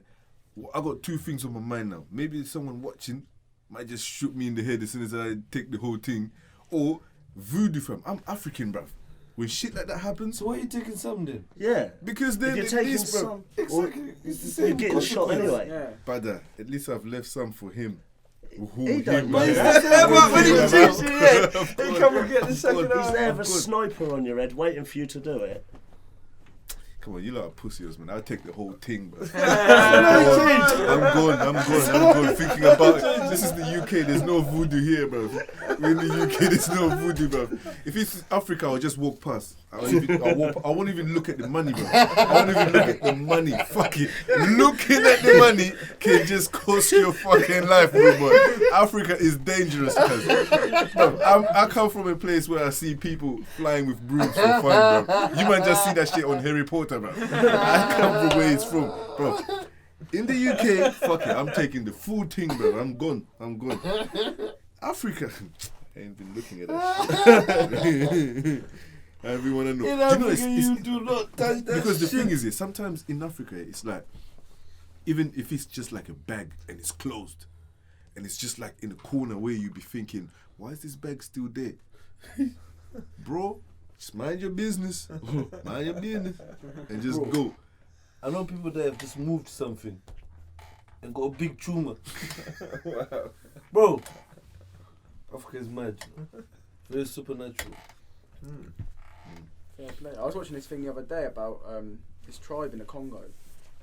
I got two things on my mind now. Maybe someone watching might just shoot me in the head as soon as I take the whole thing. Or voodoo fam. I'm African, bruv. When shit like that happens, So why are you taking some then? Yeah. because then If you're at taking least, bruv, some, Exactly. It's the you're same. getting shot anyway. Yeah. Brother, at least I've left some for him. He don't man. know. But when he Yeah, shoots man. you, yeah, he come and get the second He's half. there with a sniper on your head waiting for you to do it. Come on, you lot are pussies, man. I'll take the whole thing, bro. I'm I'm going. Thinking about it. This is the UK. There's no voodoo here, bro. We're in the UK. There's no voodoo, bro. If it's Africa, I'll just walk past. I won't even look at the money, bro. I won't even look at the money. Fuck it. Looking at the money can just cost your fucking life, bro. But Africa is dangerous, cuz. Bro, I come from a place where I see people flying with brooms for fun, bro. You might just see that shit on Harry Potter, bro. I come from where it's from, bro. In the UK, fuck it, I'm taking the full thing, bro. I'm gone. Africa, I ain't been looking at that shit. I really want to know. In Do you know, Africa, you do not touch that because the shit. thing is, sometimes in Africa, it's like, even if it's just like a bag and it's closed, and it's just like in a corner where you be thinking, why is this bag still there? Bro, just mind your business. Mind your business. And just go. I know people that have just moved something and got a big tumor. Wow. Bro, Africa is mad. Very supernatural. Fair play. I was watching this thing the other day about this tribe in the Congo.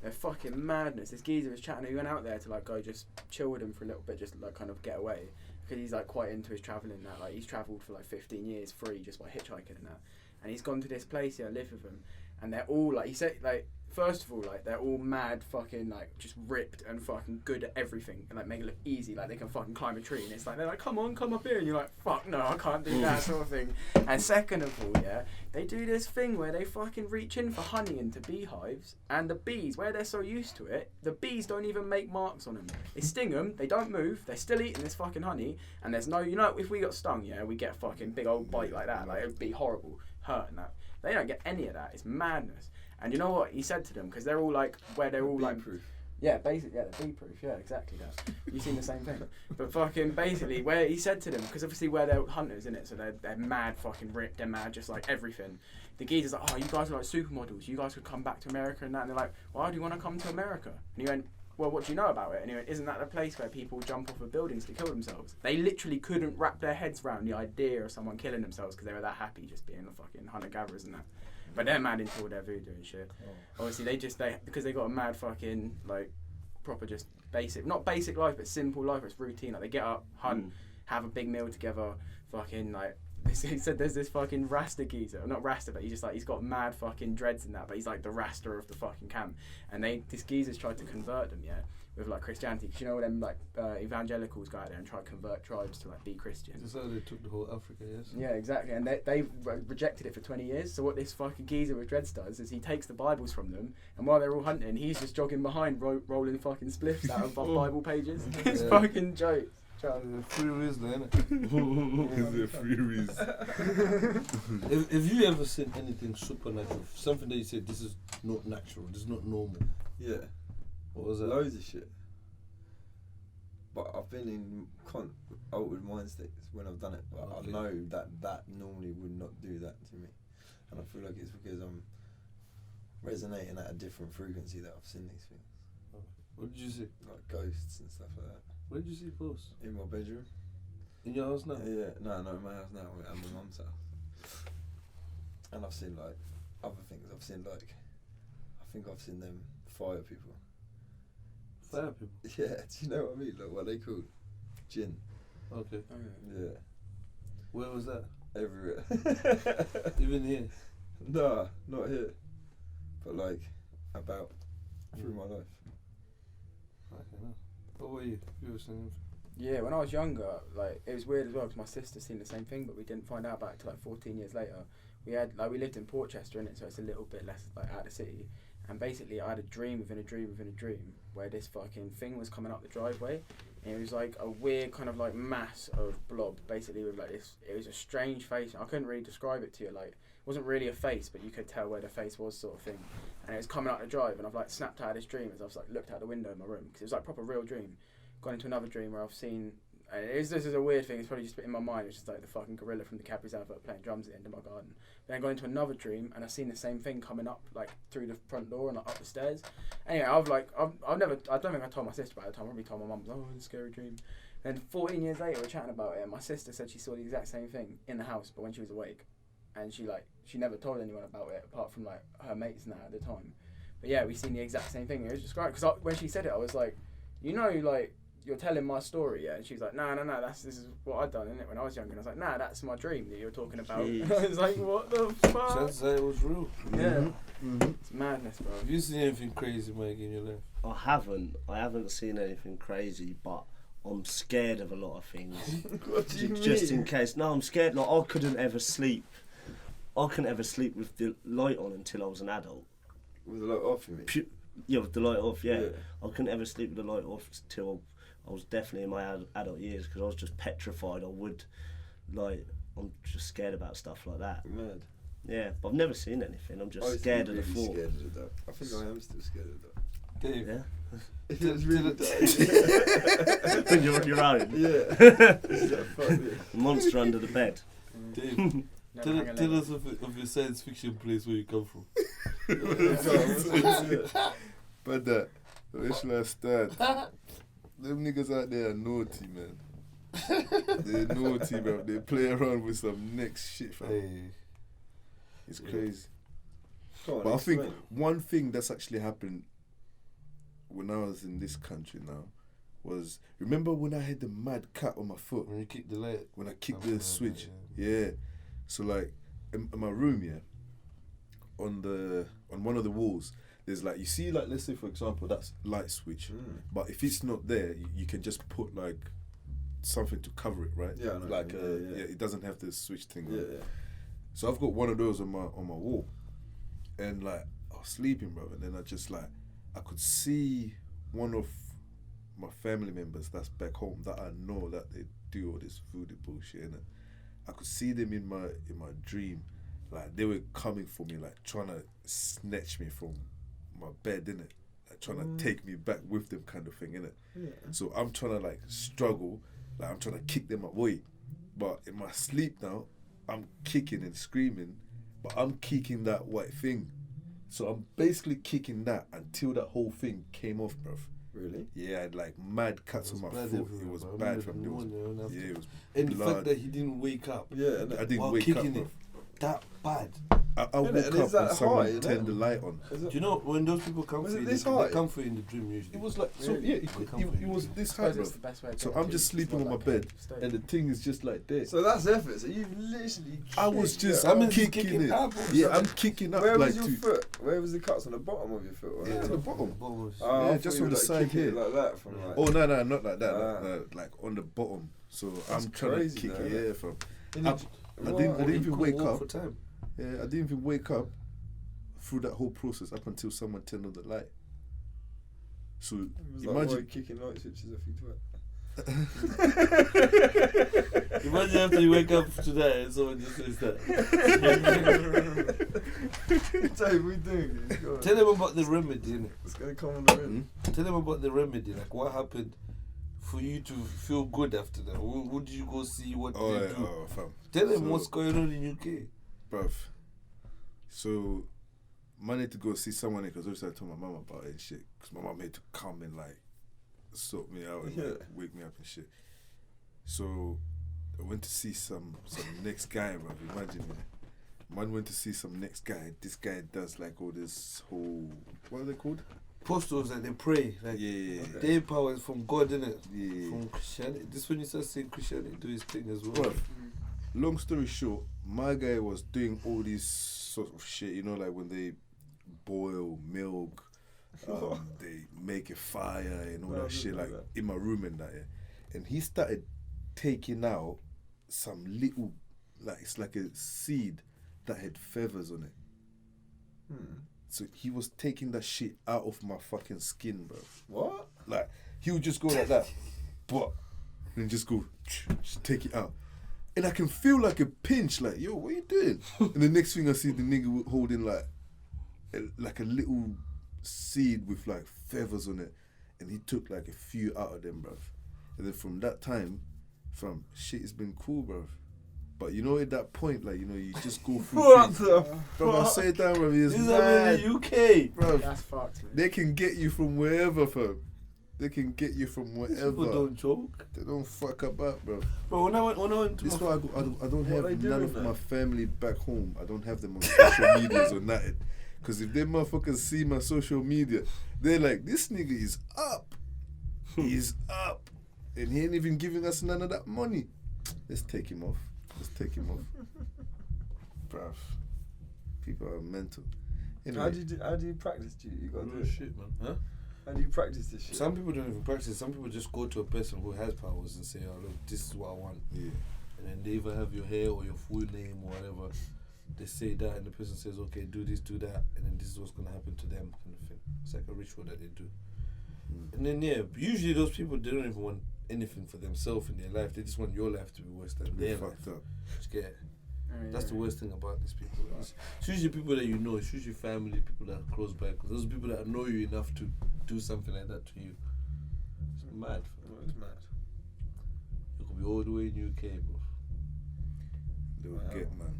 They're fucking madness. This geezer was chatting. He went out there to like go just chill with him for a little bit, just like kind of get away, because he's like quite into his travelling and that. Like he's travelled for like 15 years free just by hitchhiking and that. And he's gone to this place here, live with them, and they're all like, he said, like, first of all, like, they're all mad fucking, like, just ripped and fucking good at everything and, like, make it look easy, like, they can fucking climb a tree, and it's like, they're like, come on, come up here, and you're like, fuck no, I can't do that sort of thing. And second of all, yeah, they do this thing where they fucking reach in for honey into beehives, and the bees, where they're so used to it, the bees don't even make marks on them. They sting them, they don't move, they're still eating this fucking honey, and there's no, you know, if we got stung, yeah, we get a fucking big old bite like that, like, it would be horrible, hurt and that. They don't get any of that, it's madness. And you know what he said to them? Because they're all like, where they're all like, proof. yeah, basically, yeah, they're bee proof, yeah, exactly that. You've seen the same thing. But fucking basically, where he said to them, because obviously where they're hunters, innit, so they're mad fucking ripped, they're mad, just like everything. The geezer's like, oh, you guys are like supermodels, you guys could come back to America and that. And they're like, why do you want to come to America? And he went, well, what do you know about it? And he went, isn't that the place where people jump off of buildings to kill themselves? They literally couldn't wrap their heads around the idea of someone killing themselves because they were that happy just being the fucking hunter-gatherers and that. But they're mad into all their voodoo and shit. Obviously, because they got a mad fucking, like, proper just not basic life, but simple life. It's routine. Like they get up, hunt, have a big meal together, fucking like. He said there's this fucking Rasta geezer, not Rasta, but he's got mad fucking dreads in that, but he's like the Rasta of the fucking camp. And this geezer's tried to convert them, with like Christianity, because you know what them like evangelicals go out there and try to convert tribes to like be Christian. That's how they took the whole Africa, yes. Yeah, exactly, and they rejected it for 20 years. So what this fucking geezer with dreads does is he takes the Bibles from them, and while they're all hunting, he's just jogging behind, rolling fucking spliffs out of Bible pages. It's fucking jokes. Free reason, innit? Is there free reason? Have you ever seen anything supernatural? Something that you said, this is not natural, this is not normal. Yeah. What was that? Loads of shit. But I've been in altered mind states when I've done it. But Okay. I know that normally would not do that to me. And I feel like it's because I'm resonating at a different frequency that I've seen these things. What did you see? Like ghosts and stuff like that. Where did you see ghosts? In my bedroom. In your house now? Yeah, no, in my house now. At my mum's house. And I've seen like other things. I've seen like, I think I've seen them fire people. Fire people? Yeah, do you know what I mean? Like what they called? Jinn. Okay. Yeah. Where was that? Everywhere. Even here? Nah, not here. But like, about through my life. Okay, no. What were you? You were saying? Yeah, when I was younger, like it was weird as well because my sister seen the same thing, but we didn't find out about it till like 14 years later. We lived in Portsmouth, innit, so it's a little bit less like out of the city. And basically, I had a dream within a dream within a dream where this fucking thing was coming up the driveway, and it was like a weird kind of like mass of blob, basically with like this. It was a strange face. I couldn't really describe it to you. Like, it wasn't really a face, but you could tell where the face was, sort of thing. And it was coming up the drive, and I've like snapped out of this dream as I've like looked out the window in my room because it was like proper real dream. Gone into another dream where I've seen. And this is a weird thing. It's probably just in my mind. It's just like the fucking gorilla from the Cadbury's advert playing drums at the end of my garden. Then I got into another dream and I seen the same thing coming up like through the front door and like, up the stairs. Anyway, I don't think I told my sister about it. I probably told my mum, oh, it's a scary dream. Then 14 years later, we're chatting about it. And my sister said she saw the exact same thing in the house, but when she was awake, and she never told anyone about it apart from like her mates now at the time. But yeah, we seen the exact same thing. It was just great because when she said it, I was like, you know, like. You're telling my story, yeah? And she was like, no, this is what I'd done, innit, when I was younger. And I was like, nah, that's my dream that you're talking about. And I was like, what the fuck? Sounds like it was real. Yeah. It's madness, bro. Have you seen anything crazy, Mike, in your life? I haven't seen anything crazy, but I'm scared of a lot of things. What do you mean? Just in case. No, I'm scared. Like, I couldn't ever sleep with the light on until I was an adult. With the light off, you mean? Yeah, with the light off, yeah. Yeah. I couldn't ever sleep with the light off till I was definitely in my adult years because I was just petrified. I'm just scared about stuff like that. Mad. Yeah, but I've never seen anything. I'm just scared of the thought. Scared of the dark. I think I am still scared of the dark. Dave. Yeah. It's really dark. When you're on your own. Yeah. It's like, fuck this. Monster under the bed. Dave, tell us of your science fiction place where you come from. But where should I start? Them niggas out there are naughty, man. They're naughty, bro. They play around with some next shit, fam. Hey. It's crazy. Go on, But I think explain. one thing that's actually happened when I was in this country now was, remember when I had the mad cut on my foot? When you kick the light. When I kicked the switch? Yeah. So like, in my room, yeah, on one of the walls, there's like, you see, like, let's say for example, that's light switch, but if it's not there, you can just put like something to cover it, right? Yeah, I know. Like Yeah. it doesn't have the switch thing. Yeah, Right? yeah. So I've got one of those on my wall, and like I was sleeping, bro, and then I could see one of my family members that's back home that I know that they do all this voodoo bullshit, and I could see them in my dream, like they were coming for me, like trying to snatch me from my bed, innit? Like trying to take me back with them, kind of thing, innit? Yeah. So I'm trying to like struggle, like I'm trying to kick them away, but in my sleep now, I'm kicking and screaming, but I'm kicking that white thing. So I'm basically kicking that until that whole thing came off, bruv. Really? Yeah, I had like mad cuts on my foot. It was bad, from it was. Yeah, it was And the blood. fact that he didn't wake up. Yeah, I didn't while wake up, kicking bruv. it, that bad. I woke And is up that and someone high, turned the light on. Do you know when those people come Was for it you, this they high? come for you in the dream usually. It was like, so Really? yeah, They it was this high, Suppose bro. it's the best way to So get I'm to just it. It's sleeping not on my like bed, a stone. and the thing is just like this. So that's effort. So you've literally. I was kicked just, it I'm up. kicking it. up. Yeah, I'm kicking up Where like was your two. foot? Where was the cuts on the bottom of your foot? Or Yeah, like- to the bottom. Oh, Yeah, I thought just you on were, the like, side kicking it here. like that from like. Oh no, not like that. Ah. Like on the bottom. So That's I'm trying crazy, to kick though, it. innit? Yeah, fam. In I the- didn't even wake up. For time. Yeah, I didn't even wake up through that whole process up until someone turned on the light. So It was like imagine. Roy kicking light switches off your Imagine after you wake up today and someone just says that. Dave, we doing this. Go on. Tell them about the remedy, innit? It's gonna come on the rim. Tell them about the remedy, like what happened for you to feel good after that. Who did you go see? What did Oh, they yeah, do? fam. Tell them So- what's going on in UK. Bruv. So, man need to go see someone because obviously I told my mum about it and shit. Because my mum had to come and like sort me out and like, wake me up and shit. So, I went to see some next guy, bruv. Imagine it. Man went to see some next guy. This guy does like all this whole, what are they called? Posters that they pray, like Yeah. their power is from God, innit? Yeah. From Christianity. This when you start seeing Christianity do his thing as well. Bruv, long story short, my guy was doing all these sort of shit, you know, like when they boil milk, they make a fire and all No, I that shit, didn't know like that. in my room and that, yeah. And he started taking out some little, like it's like a seed that had feathers on it. So he was taking that shit out of my fucking skin, bro. What? Like, he would just go like that, but, and just go, just take it out. And I can feel like a pinch, like, yo, what are you doing? And the next thing I see the nigga holding like a little seed with like feathers on it. And he took like a few out of them, bruv. And then from that time, fam, shit has been cool, bruv. But you know, at that point, like, you know, you just go through What things. the Bruv, I fuck? say it down, bruv, it's This is mad, in the UK. bruv. That's fucked, man. They can get you from wherever, fam. They can get you from People wherever. don't joke. They don't fuck about, bro. Bro, when I went to This is my why I don't What have they none doing of then? my family back home. I don't have them on social medias or nothing. Because if them motherfuckers see my social media, they're like, this nigga is up. He's up. And he ain't even giving us none of that money. Let's take him off. Bruv. People are mental. Anyway, How do you practice? You gotta do real it. shit, man. Huh? How do you practice this shit? Some people don't even practice. Some people just go to a person who has powers and say, "Oh, look, this is what I want." yeah. And then they either have your hair or your full name or whatever. They say that, and the person says, "Okay, do this, do that," and then this is what's gonna happen to them, kind of thing. It's like a ritual that they do. And then usually those people, they don't even want anything for themselves in their life. They just want your life to be worse than They're their life. fucked up. Just get it. Oh, That's yeah. the worst thing about these people. It's usually people that you know. It's usually family, people that are close by. Because those are people that know you enough to do something like that to you. It's mad. Oh, it's mad. You could be all the way in UK, bro. They'll Wow. get, man.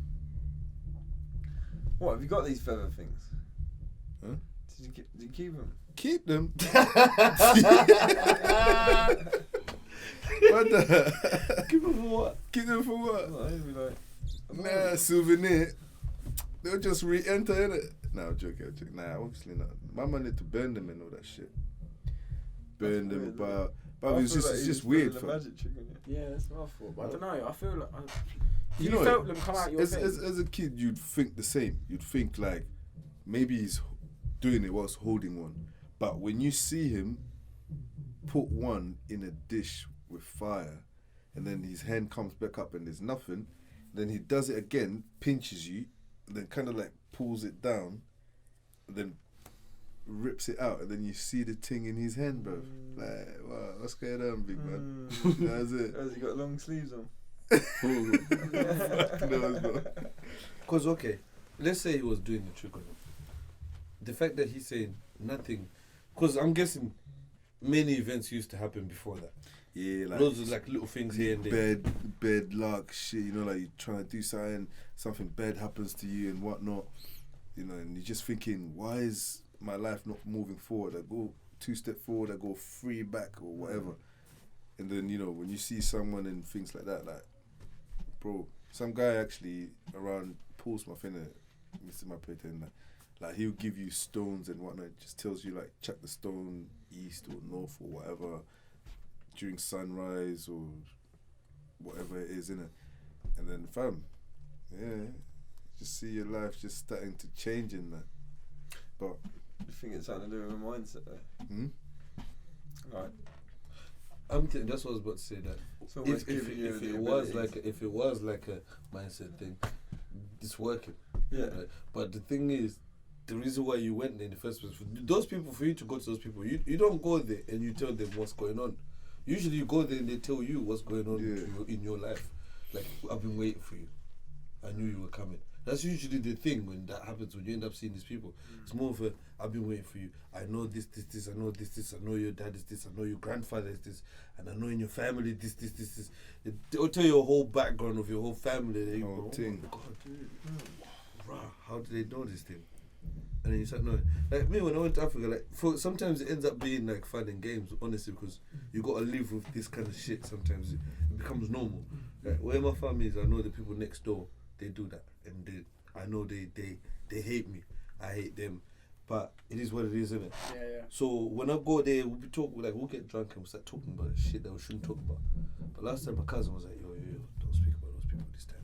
What have you got these feather things? Huh? Did you keep them? Keep them. What the? Keep it for what? Keep them for what? Oh, they'd be like, Nah, souvenir. They'll just re-enter in it. Nah, I'm joking. Nah, obviously not. My man need to burn them and all that shit. Burn them weird, about. I But it's feel just, like it's he's just weird. pulling Fam. a magic trick on you. Yeah, that's what I thought. But I don't know. I feel like You you know, felt them come out your as, thing. as a kid, you'd think the same. You'd think like maybe he's doing it whilst holding one. But when you see him put one in a dish with fire, and then his hand comes back up and there's nothing, then he does it again, pinches you, and then kind of like pulls it down, and then rips it out, and then you see the thing in his hand, bro. Like, wow, what's going on, big man? That's it. Has he got long sleeves on? Fuck knows, bro. Because, okay, let's say he was doing the trick on him. The fact that he's saying nothing, because I'm guessing many events used to happen before that. Yeah, like Loads of like little things here and there. bed luck shit, you know, like you're trying to do something bad happens to you and whatnot, you know, and you're just thinking, why is my life not moving forward? I go 2 steps forward, I go 3 back or whatever. And then, you know, when you see someone and things like that, like, bro, some guy actually around Portsmouth, innit, Mr. Mapete, and like he'll give you stones and whatnot. Just tells you like chuck the stone east or north or whatever during sunrise or whatever it is, innit? And then fam, yeah, just see your life just starting to change in that. But You think it's something to do with my mindset though? Right. That's what I was about to say. That It's almost if giving you it the was abilities. like a mindset thing, it's working. Yeah. Right? But the thing is, the reason why you went there in the first place, for you to go to those people, you don't go there and you tell them what's going on. Usually you go there and they tell you what's going on in your life. Like, I've been waiting for you. I knew you were coming. That's usually the thing when that happens, when you end up seeing these people. It's more of a, I've been waiting for you. I know this, I know this, I know your dad is this, I know your grandfather is this, and I know in your family this. They'll tell you a whole background of your whole family. They go, oh my God, rah, how do they know this thing? And then you start knowing. Like me, when I went to Africa, sometimes it ends up being like fun and games, honestly, because you got to live with this kind of shit sometimes. It becomes normal. Like, where my family is, I know the people next door, they do that. And I know they hate me. I hate them. But it is what it is, isn't it? Yeah. So when I go there, we'll get drunk and we'll start talking about shit that we shouldn't talk about. But last time my cousin was like, yo, don't speak about those people this time.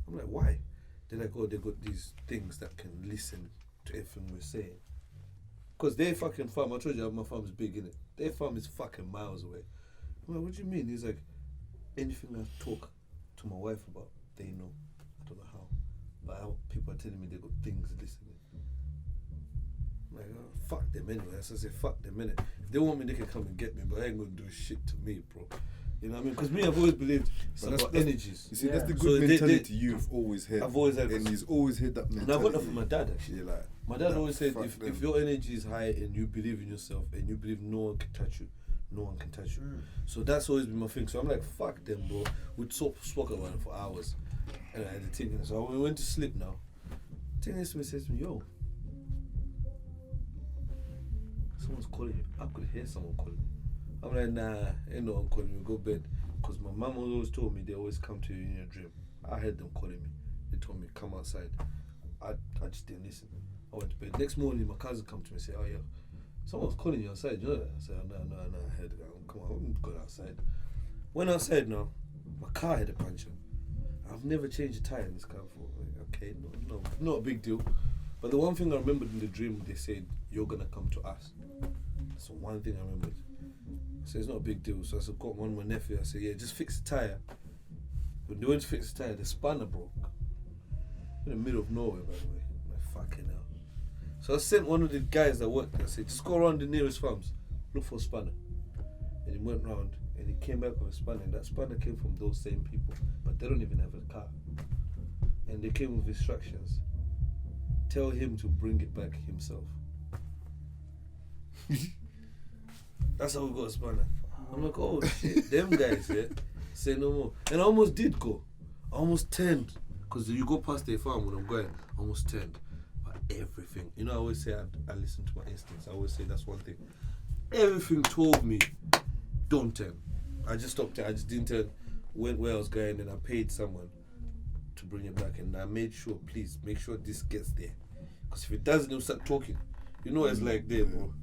I'm like, why? They're like, oh, they got these things that can listen to everything we're saying. Because their fucking farm, I told you my farm is big, innit? Their farm is fucking miles away. I'm like, what do you mean? He's like, anything I talk to my wife about, they know. I don't know how. But people are telling me they got things listening. I'm like, oh, fuck them anyway. As I say, fuck them, innit? If they want me, they can come and get me, but I ain't gonna do shit to me, bro. You know what I mean? Because me, I've always believed it's about energies. You see, that's the good mentality you've always had. I've always had, and he's always had that mentality. And I got that from my dad, actually. Yeah, like, my dad always said, if your energy is high and you believe in yourself and you believe no one can touch you, no one can touch you. So that's always been my thing. So I'm like, fuck them, bro. We'd spoke about it for hours. And I had to think. So when we went to sleep now, the thing says to me, yo, someone's calling you. I could hear someone calling me. I'm like, nah, ain't no one calling me. Go bed. Because my mum always told me they always come to you in your dream. I heard them calling me. They told me, come outside. I just didn't listen. I went to bed. Next morning, my cousin come to me and say, oh yeah, someone's calling you outside. You know that? I said, oh, no, I heard it. Come on, I'm going outside. Went outside now. My car had a puncture. I've never changed a tire in this car before. Like, okay, no, not a big deal. But the one thing I remembered in the dream, they said, you're going to come to us. That's the one thing I remembered. I said, it's not a big deal. So I said, got one with my nephew. I said, yeah, just fix the tire. When they went to fix the tire, the spanner broke. In the middle of nowhere, by the way. I'm like, fucking hell. So I sent one of the guys that worked there. I said, just go around the nearest farms, look for a spanner. And he went round and he came back with a spanner. And that spanner came from those same people. But they don't even have a car. And they came with instructions. Tell him to bring it back himself. That's how we got a spanner. I'm like, oh shit, them guys, yeah, say no more. And I almost did go. I almost turned. Because you go past their farm when I'm going, I almost turned. But everything, you know, I always say I listen to my instincts. I always say that's one thing. Everything told me, don't turn. I just stopped it. I just didn't turn. Went where I was going and I paid someone to bring it back. And I made sure, please, make sure this gets there. Because if it doesn't, they'll start talking. You know it's like there, bro.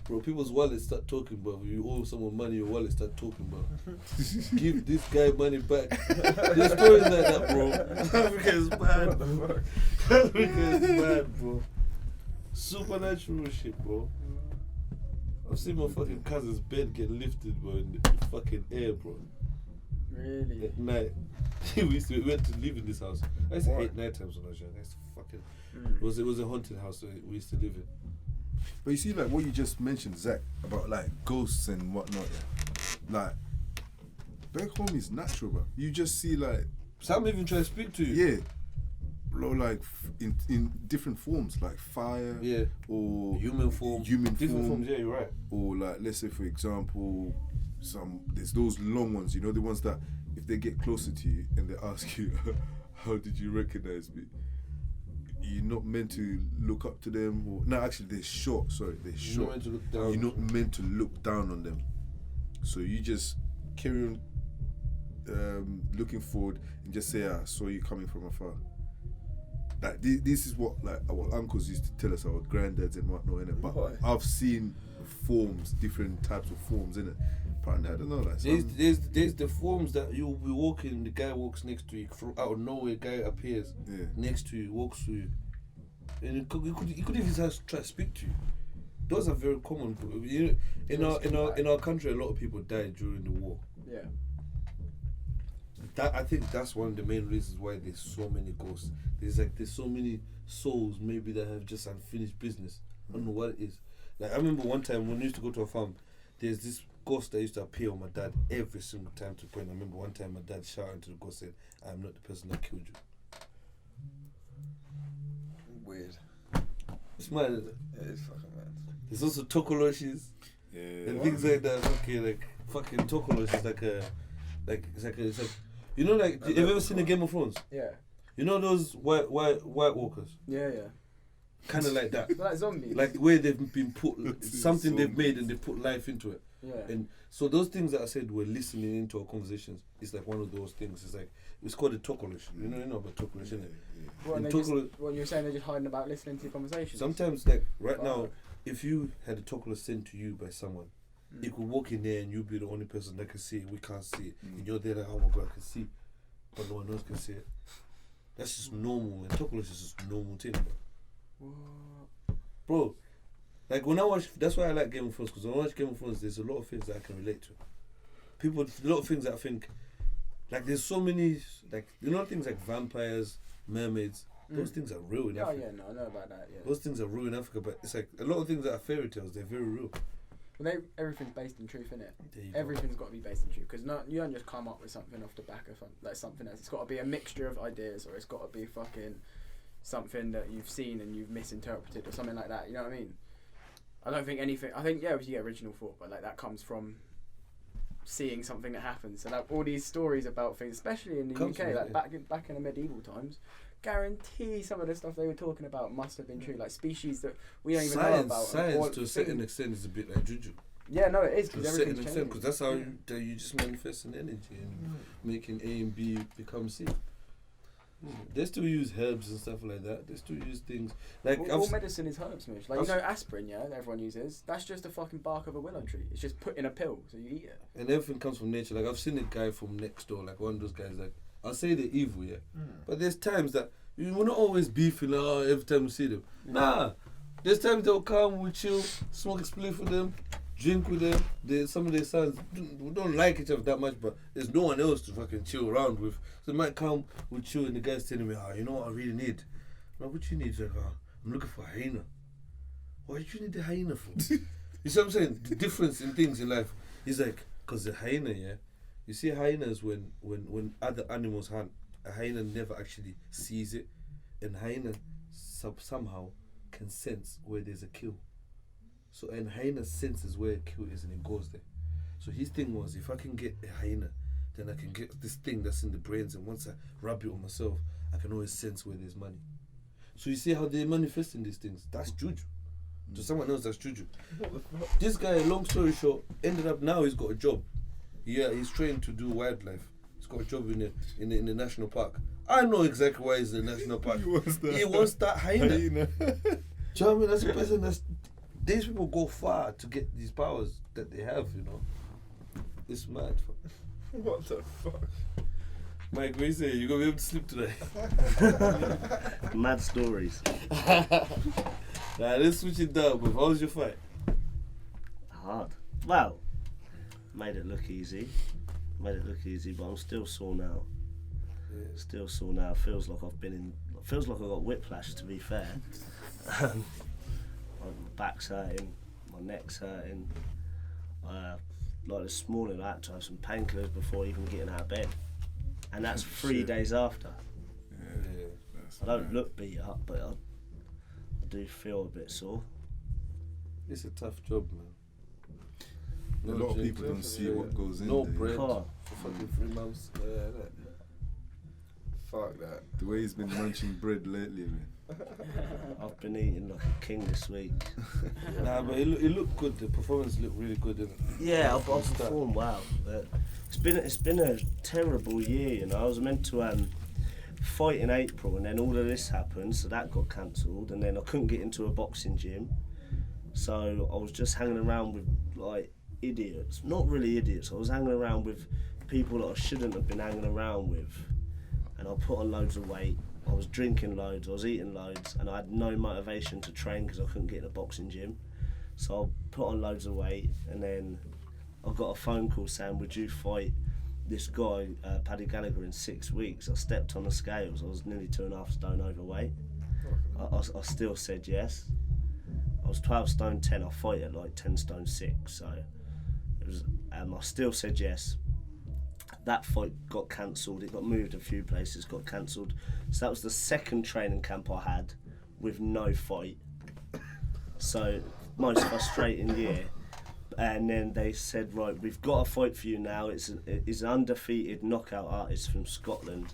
Bro, people's wallets start talking, bro. If you owe someone money, your wallet start talking, bro. Give this guy money back. There's stories like that, bro. Africa is bad, bro. Africa is bad, bro. Supernatural shit, bro. I've seen my fucking cousin's bed get lifted, bro, in the fucking air, bro. Really? At night. we went to live in this house. I used to hate night times when I was young. I used to fucking... It was a haunted house that we used to live in. But you see, like what you just mentioned, Zach, about like ghosts and whatnot. Yeah? Like back home is natural, bro. You just see like some even try to speak to you. Yeah, bro, like in different forms, like fire. Yeah. Or human form. Different forms. Yeah, you're right. Or like, let's say for example, there's those long ones. You know, the ones that if they get closer to you and they ask you, how did you recognize me? You're not meant to look up to them, or no, actually they're short. Sorry, they're short. You're not meant to look down. You're not meant to look down on them. So you just carry on looking forward and just say, I saw you coming from afar. like this is what like our uncles used to tell us, our granddads and whatnot, innit? But Why? I've seen forms, different types of forms, innit? Apparently, I don't know, like There's the forms that you'll be walking, the guy walks next to you, from out of nowhere, guy appears next to you, walks to you, and he could even try to speak to you. Those are very common. You know, in our country, a lot of people died during the war. Yeah. I think that's one of the main reasons why there's so many ghosts. There's so many souls maybe that have just unfinished business. I don't know what it is. Like I remember one time when we used to go to a farm, there's this ghost that used to appear on my dad every single time to the point. I remember one time my dad shouted to the ghost, said, "I am not the person that killed you." Weird. It's mad, isn't it? It is fucking mad. There's also tokoloshes and things like that. Fucking tokolosh is it's like you know, like have you ever seen the Game of Thrones? Yeah. You know those white walkers, Yeah. kind of like that. Like zombies. Like where they've been put something they've made and they put life into it. Yeah. And so those things that I said were listening into our conversations. It's like one of those things. It's like it's called a tokolosh. You know about tokolosh, isn't it? What you're saying, they're just hiding about listening to your conversations. Sometimes, like right now, if you had a tokolosh sent to you by someone, it could walk in there and you'd be the only person that can see it. We can't see it, and you're there like, oh my god, I can see, but no one else can see it. That's just normal, and tokolosh is just a normal thing, bro. Like when I watch, that's why I like Game of Thrones, because when I watch Game of Thrones, there's a lot of things that I can relate to. A lot of things that I think, like there's so many, like you know things like vampires, mermaids. Those things are real in Africa. Oh yeah, no, I know about that. Yeah. Those things are real in Africa, but it's like a lot of things that are fairy tales. They're very real. Well, everything's based in truth, innit? Everything's got to be based in truth, because you don't just come up with something off the back of something else. It's got to be a mixture of ideas, or it's got to be fucking something that you've seen and you've misinterpreted, or something like that. You know what I mean? I don't think anything. I think you get original thought, but like that comes from seeing something that happens. So like all these stories about things, especially in the UK, like back in the medieval times, guarantee some of the stuff they were talking about must have been true. Like species that we don't even know about. Science to a certain extent is a bit like juju. Yeah, no, it is, to a certain extent, because that's how you just manifest an energy and making A and B become C. They still use herbs and stuff like that. They still use things like all medicine is herbs, Mitch. Like you know, aspirin, yeah, that everyone uses. That's just the fucking bark of a willow tree. It's just put in a pill, so you eat it. And everything comes from nature. Like I've seen a guy from next door, like one of those guys. Like I'll say they're evil, yeah, but there's times that we're not always beefing. Every time we see them, nah. There's times they'll come, we chill, smoke a spliff with them, drink with them. Some of their sons, we don't like each other that much, but there's no one else to fucking chill around with. So they might come, we chill, and the guy's telling me, you know what I really need? I'm like, what you need? He's like, I'm looking for a hyena. Why do you need the hyena for? You see what I'm saying? The difference in things in life. He's like, because the hyena, yeah, you see hyenas when other animals hunt, a hyena never actually sees it, and hyena somehow can sense where there's a kill. So and hyena senses where a kill is and it goes there. So his thing was, if I can get a hyena, then I can get this thing that's in the brains, and once I rub it on myself, I can always sense where there's money. So you see how they're manifesting these things. That's juju. To someone else, that's juju. This guy, long story short, ended up now he's got a job. Yeah, he's trained to do wildlife. He's got a job in the national park. I know exactly why he's in the national park. He wants that hyena. Do you know what I mean? That's a person these people go far to get these powers that they have, you know. It's mad. What the fuck? Mike, what you say? You gonna be able to sleep today? Mad stories. Let's switch it down, but how was your fight? Hard. Well, made it look easy, but I'm still sore now. Still sore now. Feels like I got whiplash, to be fair. My back's hurting, my neck's hurting. Like this morning, I had to have some painkillers before even getting out of bed, and that's 3 days after. I don't look beat up, but I do feel a bit sore. It's a tough job, man. A lot of people don't see what goes in no there. bread for fucking 3 months. Fuck that. The way he's been munching bread lately, man. I've been eating like a king this week. Nah, but it looked good. The performance looked really good, didn't it? Yeah, I've performed well. But it's been a terrible year, you know. I was meant to fight in April, and then all of this happened, so that got cancelled, and then I couldn't get into a boxing gym, so I was just hanging around with like idiots. Not really idiots. I was hanging around with people that I shouldn't have been hanging around with, and I put on loads of weight. I was drinking loads, I was eating loads, and I had no motivation to train because I couldn't get in a boxing gym. So I put on loads of weight, and then I got a phone call saying, would you fight this guy, Paddy Gallagher, in 6 weeks? I stepped on the scales, I was nearly 2.5 stone overweight. I still said yes. I was 12 stone 10, I fight at like 10 stone 6, so it was, I still said yes. That fight got cancelled, it got moved a few places, got cancelled. So that was the second training camp I had with no fight. So, most frustrating year. And then they said, right, we've got a fight for you now. It's an undefeated knockout artist from Scotland.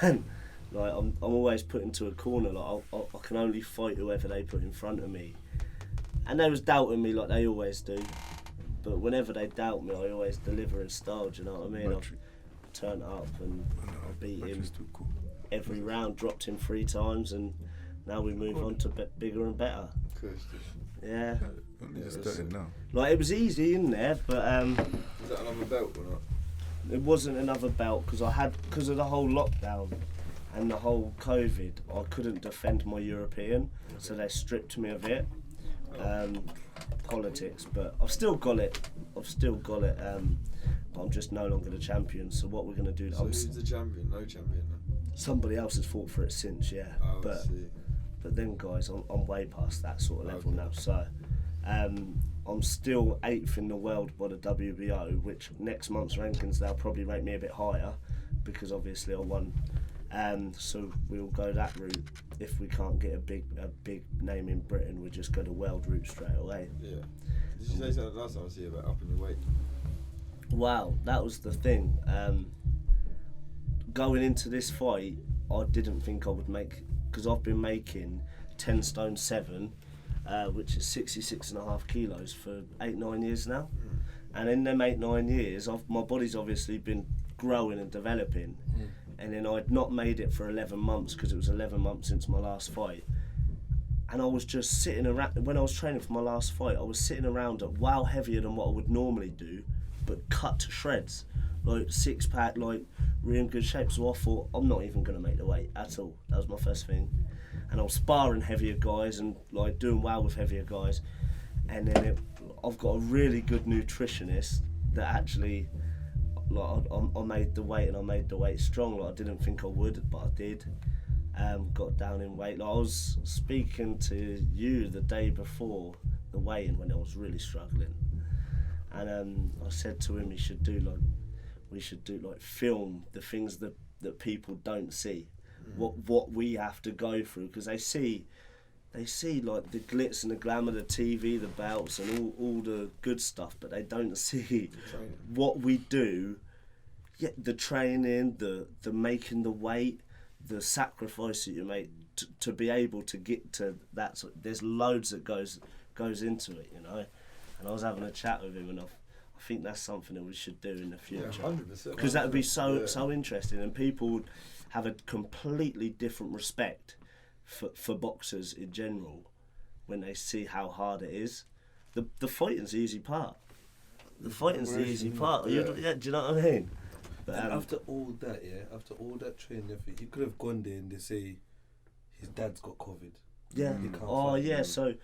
And like, I'm always put into a corner, like I can only fight whoever they put in front of me. And they was doubting me like they always do. But whenever they doubt me, I always deliver in style, do you know what I mean? I've turned up and I beat him every round, dropped him 3 times, and now we move on to bigger and better. Yeah. Like, it was easy in there, but Is that another belt or not? it wasn't another belt because of the whole lockdown and the whole COVID, I couldn't defend my European, so they stripped me of it. Politics, but I've still got it, but I'm just no longer the champion. So what we're going to do... So who's the champion? No champion then? Somebody else has fought for it since, yeah. Oh, but I see. But then, guys, I'm way past that sort of level now. So I'm still 8th in the world by the WBO, which next month's rankings, they'll probably rate me a bit higher because obviously I won. So we'll go that route. If we can't get a big name in Britain, we just go the world route straight away. Yeah. Did you say something last time I see about upping your weight? Wow, that was the thing. Going into this fight, I didn't think I would make, because I've been making 10 stone 7, which is 66.5 kilos for 8-9 years now. And in them 8-9 years, my body's obviously been growing and developing. And then I'd not made it for 11 months because it was 11 months since my last fight. And I was just sitting around, when I was training for my last fight, I was sitting around at wow heavier than what I would normally do, but cut to shreds. Like 6-pack, like really in good shape. So I thought, I'm not even going to make the weight at all. That was my first thing. And I was sparring heavier guys and like doing well with heavier guys. And then I've got a really good nutritionist that actually, like I made the weight, and I made the weight strong. Like I didn't think I would, but I did. Got down in weight. Like I was speaking to you the day before the weigh-in when I was really struggling, and I said to him we should do film the things that people don't see, what we have to go through, because they see like the glitz and the glamour, the TV, the belts, and all the good stuff, but they don't see what we do. Yeah, the training, the making the weight, the sacrifice that you make to be able to get to that. So there's loads that goes into it, you know. And I was having a chat with him, and I think that's something that we should do in the future. Yeah, 100%. Because that would be so interesting, and people would have a completely different respect for boxers in general when they see how hard it is. The fighting's the easy part. The fighting's the easy part. Yeah, do you know what I mean? But, and after all that training, he could have gone there and they say his dad's got COVID. Yeah. Oh yeah. So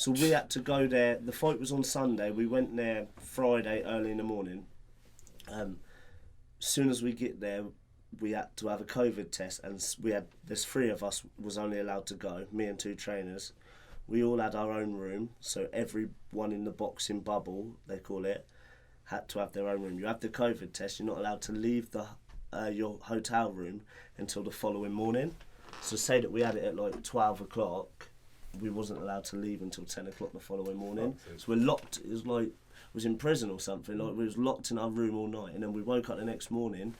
we had to go there. The fight was on Sunday. We went there Friday early in the morning. As soon as we get there, we had to have a COVID test, and there's 3 of us was only allowed to go. Me and 2 trainers. We all had our own room. So everyone in the boxing bubble, they call it, had to have their own room. You have the COVID test, you're not allowed to leave your hotel room until the following morning. So say that we had it at like 12 o'clock, we wasn't allowed to leave until 10 o'clock the following morning. So we're locked, it was like, was in prison or something, like we was locked in our room all night, and then we woke up the next morning,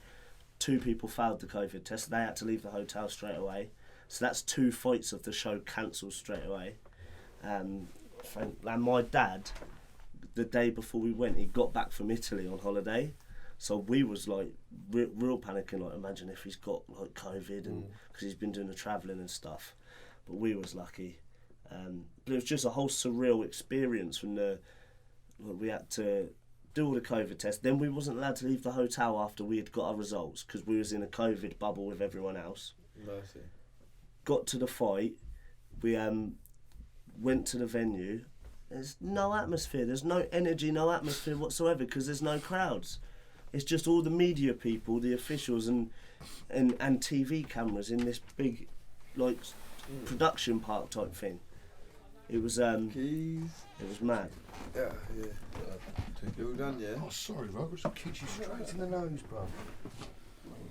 2 people failed the COVID test, they had to leave the hotel straight away. So that's 2 fights of the show cancelled straight away. And my dad, the day before we went, he got back from Italy on holiday, So we was like real panicking, like imagine if he's got like COVID and because he's been doing the travelling and stuff. But we was lucky. But it was just a whole surreal experience from we had to do all the COVID tests. Then we wasn't allowed to leave the hotel after we had got our results because we was in a COVID bubble with everyone else. Nice. Got to the fight. We went to the venue. There's no atmosphere. There's no energy, no atmosphere whatsoever because there's no crowds. It's just all the media people, the officials, and TV cameras in this big, like, production park type thing. It was Keys. It was mad. Yeah. You all done, yeah? Oh, sorry, bro. I just kicked you straight in the nose, bro.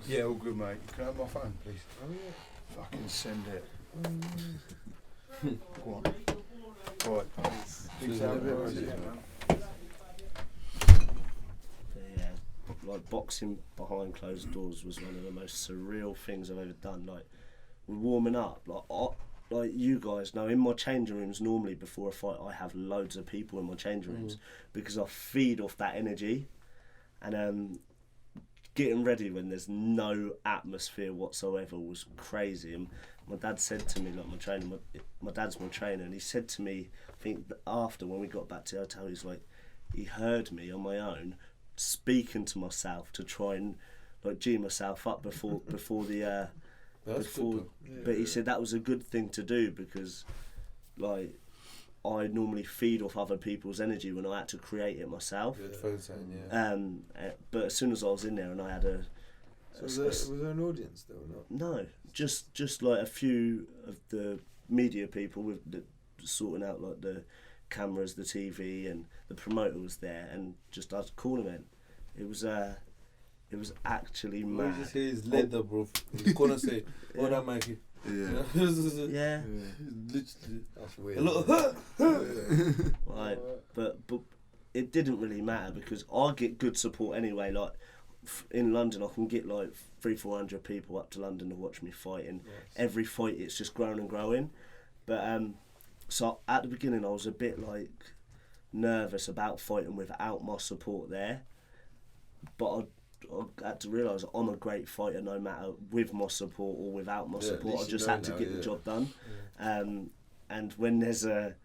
Yeah, all good, mate. Can I have my phone, please? Oh, yeah. Fucking send it. Go on. Right. Big sound of it, was it? Yeah, like boxing behind closed doors was one of the most surreal things I've ever done. Like, we're warming up. Like you guys know, in my changing rooms normally before a fight, I have loads of people in my changing rooms because I feed off that energy, and getting ready when there's no atmosphere whatsoever was crazy. And my dad said to me, like my trainer, my dad's my trainer, and he said to me, I think after when we got back to the hotel, he's like, he heard me on my own speaking to myself to try and like G myself up before the. But he said that was a good thing to do because, like, I normally feed off other people's energy when I had to create it myself. But as soon as I was in there and I had was there an audience there or not? No, just like a few of the media people with sorting out like the cameras, the TV, and the promoter was there, and just us calling it. It was actually mad. You just hear his leather, bro. He's gonna say, "Oh, that Mikey." Yeah. Literally. That's weird. A lot of Right, but it didn't really matter because I get good support anyway. Like in London, I can get like 300-400 people up to London to watch me fight, and every fight it's just growing and growing. But so at the beginning, I was a bit like nervous about fighting without my support there, but I had to realise I'm a great fighter no matter with my support or without my support. I just had to get the job done. And when there's a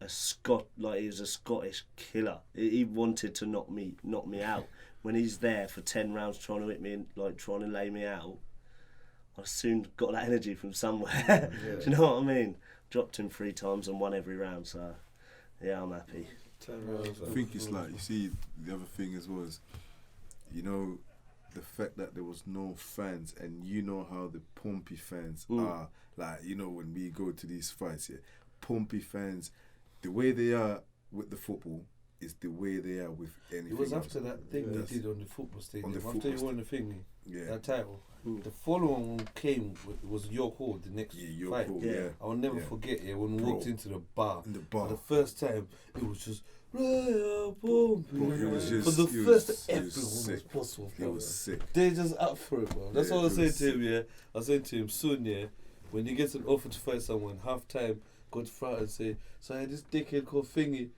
Scot, like he was a Scottish killer, he wanted to knock me out. When he's there for 10 rounds trying to hit me and like trying to lay me out, I soon got that energy from somewhere. Do you know what I mean? Dropped him 3 times and won every round. So yeah, I'm happy. 10 rounds. I think it's like, you see, the other thing as well is, you know, the fact that there was no fans, and you know how the Pompey fans are. Like, you know, when we go to these fights, Pompey fans, the way they are with the football is the way they are with anything. It was else. after that thing they did on the football stadium. After you won the thing, that title. The following one came was York Hall, the next fight. Hall, I'll never forget it when we walked into the bar. For the first time, it was just Royal Pompey. It was just, for the first time, everyone was possible. It was sick. They're just up for it, bro. That's what I was saying to him. I was saying to him soon. When he gets an offer to fight someone, half time, go to front and say, "So I had this dickhead called Thingy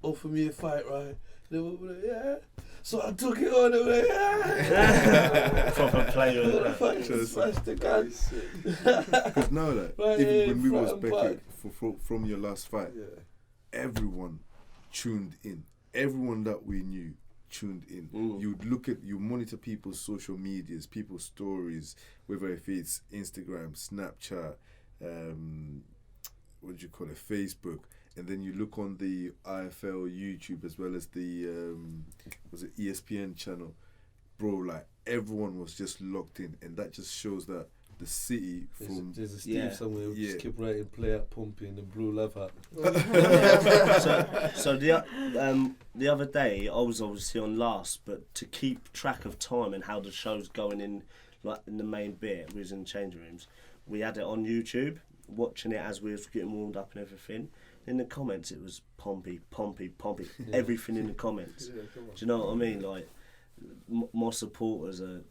offer me a fight, right?" They were like, "Yeah." So I took it on. They were like, "Yeah." Proper player. Smash the gun. Because now, like, Right, even when we front was and back from your last fight, everyone tuned in. Everyone that we knew tuned in. You monitor people's social medias, people's stories, whether if it's Instagram, Snapchat, what do you call it, Facebook, and then you look on the IFL YouTube as well as the was it ESPN channel, bro. Like everyone was just locked in, and that just shows that the city from there's a Steve somewhere who just kept writing "play at Pompey" in the blue love hat. So the other day I was obviously on last, but to keep track of time and how the show's going in, like in the main bit, we was in the changing rooms. We had it on YouTube, watching it as we was getting warmed up and everything. In the comments, it was Pompey, Pompey, Pompey. Everything in the comments. Do you know what I mean? Like my supporters are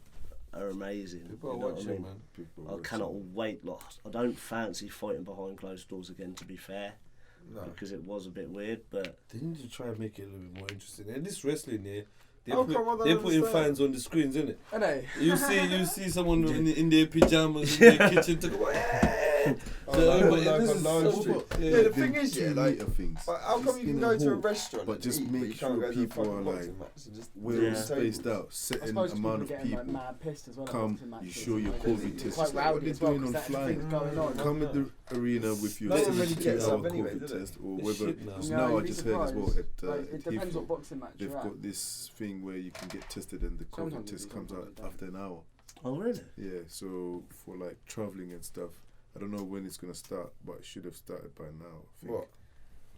amazing. People you know watching, what I mean? man. I cannot wait. Like, I don't fancy fighting behind closed doors again, to be fair, because it was a bit weird. But they need to try and make it a little bit more interesting. And this wrestling here, How come I don't They put in understand? fines on the screens, innit? I know. You see someone in their pajamas in their kitchen to go, hey! Yeah, the thing is, yeah, like, things. but how come you can go to a restaurant but and just eat, make but you can't sure go to a people fucking are, boxing like, match and just well Yeah. spaced out, I certain suppose amount of people are getting like people. mad pissed as well. Come, at matches. you show your Like, COVID it's test. quite It's like what rowdy they're as well, doing 'cause on flying. everything's going on. Come in the arena with your No one really gets 2-hour up anyway, COVID do they? test, or It's whether. shit now. Because No, now I you'd be just heard as well surprised. at Like, it depends Heathrow, what boxing match they've you're at. got this thing where you can get tested and the COVID Sometimes test you comes don't out want to. after an hour. Oh, really? Yeah, so for like traveling and stuff, I don't know when it's gonna start, but it should have started by now. I think. What?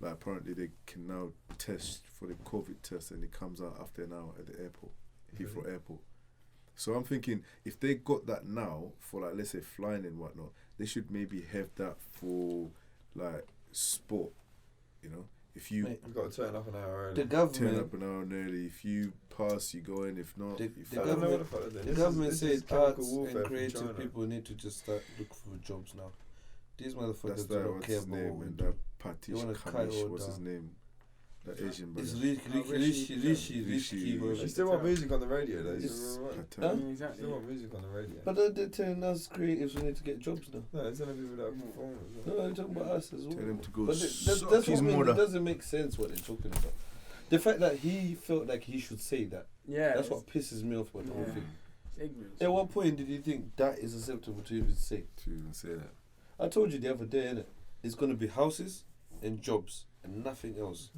Like apparently they can now test for the COVID test and it comes out after an hour at the airport, Heathrow Airport. So I'm thinking if they got that now for like let's say flying and whatnot, they should maybe have that for like sport. You know, if you Mate, You've got to turn up an hour The early. turn government, up an hour early, if you pass, you go in. If not, The- you the I fuck. don't know what government- the fuck they're doing. the This government is says chemical arts warfare and from creative China. people need to just start look for jobs now. These That's motherfuckers that. don't What's care his about what name? we And do. that They wanna Patish cut Kamish. all What's his down. name? That Asian It's brother. risky, Rishi. bro. They still want music on the radio though. It's- So we're alright. Patel. Huh? Yeah, exactly. Still want music on the radio. But they're telling us creatives we need to get jobs now. No, it's only people that are performers. No, they're talking about us as well. Tell him to go But suck that's his what I mean. mother. It doesn't make sense what they're talking about. The fact that he felt like he should say that, Yeah, that's what pisses me off about the whole Yeah. thing. it's ignorance. At what point did you think that is acceptable to even say? To even say that. I told you the other day, innit? It's gonna be houses and jobs and nothing else.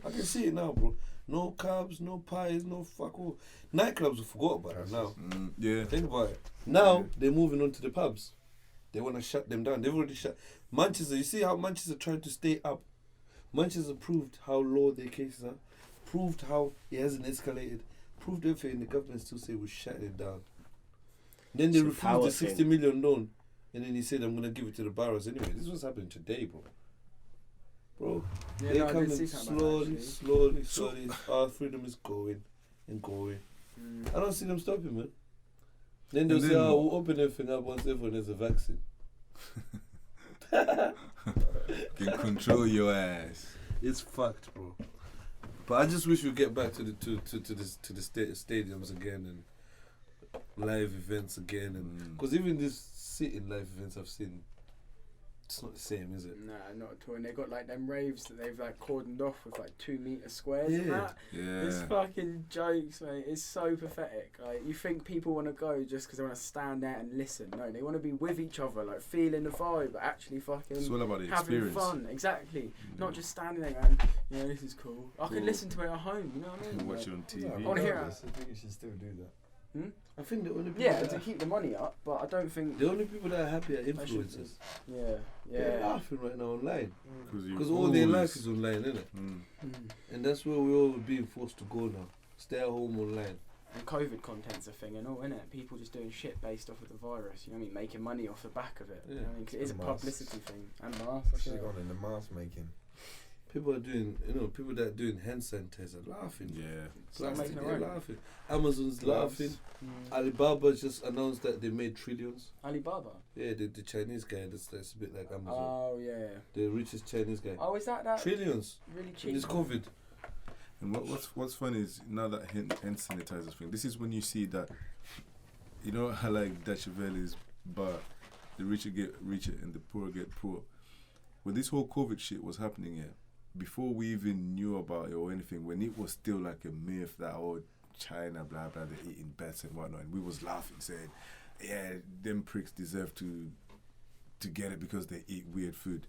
I can see it now, bro. No carbs, no pies, no fuck all. Nightclubs have forgot about it now. Yeah. Think about it. Now they're moving on to the pubs. They want to shut them down. They've already shut Manchester. You see how Manchester tried to stay up. Manchester proved how low their cases are. Proved how it hasn't escalated. Proved everything. The government still say we're shutting it down. Then they It's a refused power the 60 million loan, and then he said, "I'm gonna give it to the boroughs anyway." This was happening today, bro. Bro, Yeah, they're no, I did coming see something about that, slowly. Our freedom is going and going. Mm. I don't see them stopping, man. Then they'll And say, then "Oh, what? we'll open everything up once everyone has a vaccine." Can control your ass. It's fucked, bro. But I just wish we get back to the stadiums again and live events again, and because even this sitting live events I've seen, it's not the same, is it? Nah, not at all. And they got like them raves that they've like cordoned off with like 2 meter squares and Yeah. that. It's Yeah. fucking jokes, mate. It's so pathetic. Like you think people want to go just because they want to stand there and listen. No, they want to be with each other, like feeling the vibe, but actually fucking It's all about the having experience. fun. Exactly. Yeah. Not just standing there going, yeah, this is cool. I can Cool. listen to it at home. You know what I mean? Watch it on TV. I wanna hear it. I think you should still do that. I think the only people Yeah, that to keep the money up, but I don't think. the only people that are happy are They should influencers. Yeah, They're yeah. laughing right now online you because all their always- life is online, isn't it? Mm. Mm. And that's where we're all being forced to go now. Stay at home online. And COVID content's a thing and all, isn't it? People just doing shit based off of the virus, you know what I mean? Making money off the back of it. You know what I mean? 'Cause it is a And masks. publicity thing. And I masks. should have Yeah. gone in the mask making. People are doing, people that are doing hand sanitizer laughing. Yeah. Start Plastic, making it they're right. laughing. Amazon's Gloves. laughing. Mm. Alibaba just announced that they made trillions. Alibaba. Yeah, the Chinese guy that's a bit like Amazon. Oh, yeah. The richest Chinese guy. Oh, is that Trillions. really In cheap? this COVID. And what's funny is now that hand sanitizer thing. This is when you see that, you know how like Dutch is, but the richer get richer and the poor get poor. When this whole COVID shit was happening here, before we even knew about it or anything, when it was still like a myth that China blah blah they're eating bats and whatnot, and we was laughing saying, yeah, them pricks deserve to get it because they eat weird food.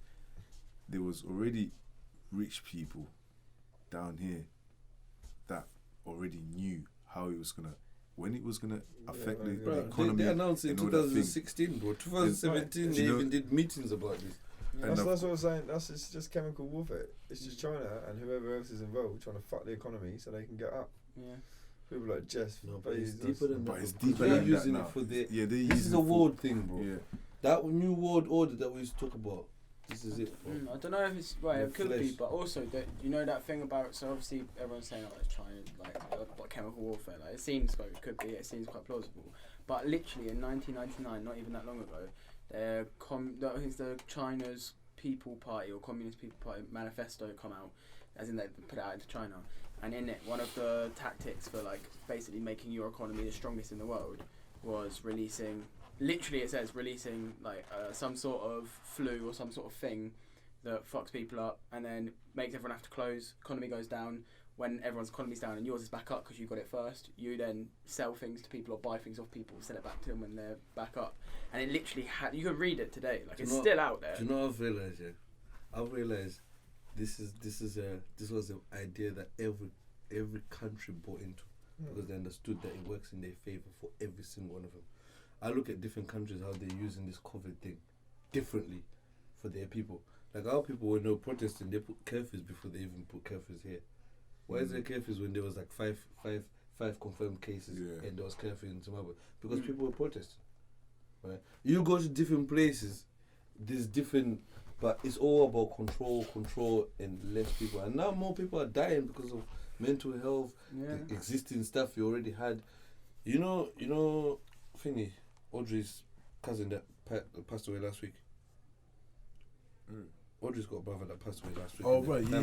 There was already rich people down here that already knew how it was gonna, when it was gonna affect the Bro, economy. they announced in and all that thing. 2016, bro. 2017, It's they like- even did meetings about this. And That's what I'm saying. It's just chemical warfare. It's just China and whoever else is involved trying to fuck the economy so they can get up. Yeah. People like Jeff. No, but it's Bezos. deeper than But that. it's bro, 'cause deeper they're than that using now. it for the. Yeah, they This use is it a for- world thing, bro. Yeah. That new world order that we used to talk about. This is it, bro. I don't know if it's right. The It could be, flesh. but also that you know that thing about. So obviously everyone's saying like it's China, like chemical warfare. Like it seems like it could be. It seems quite plausible. But literally in 1999, not even that long ago, I think it's the China's People Party or Communist People Party manifesto come out, as in they put it out into China. And in it, one of the tactics for like basically making your economy the strongest in the world was releasing. Literally, it says releasing like some sort of flu or some sort of thing that fucks people up and then makes everyone have to close. Economy goes down. When everyone's economy's down and yours is back up because you got it first, you then sell things to people or buy things off people, sell it back to them when they're back up. And it literally you could read it today. Like it's still out there. Do you know what I've realised? Yeah, I've realised this was an idea that every country bought into because they understood that it works in their favour for every single one of them. I look at different countries how they're using this COVID thing differently for their people. Like our people were no protesting, they put curfews before they even put curfews here. Why is there curfews when there was like five confirmed cases and there was curfew in Zimbabwe? Because people were protesting. Right? You go to different places, there's different, but it's all about control, and less people. And now more people are dying because of mental health, the existing stuff you already had. You know, Finny, Audrey's cousin that passed away last week. Audrey's got a brother that passed away last week. Oh right, yeah.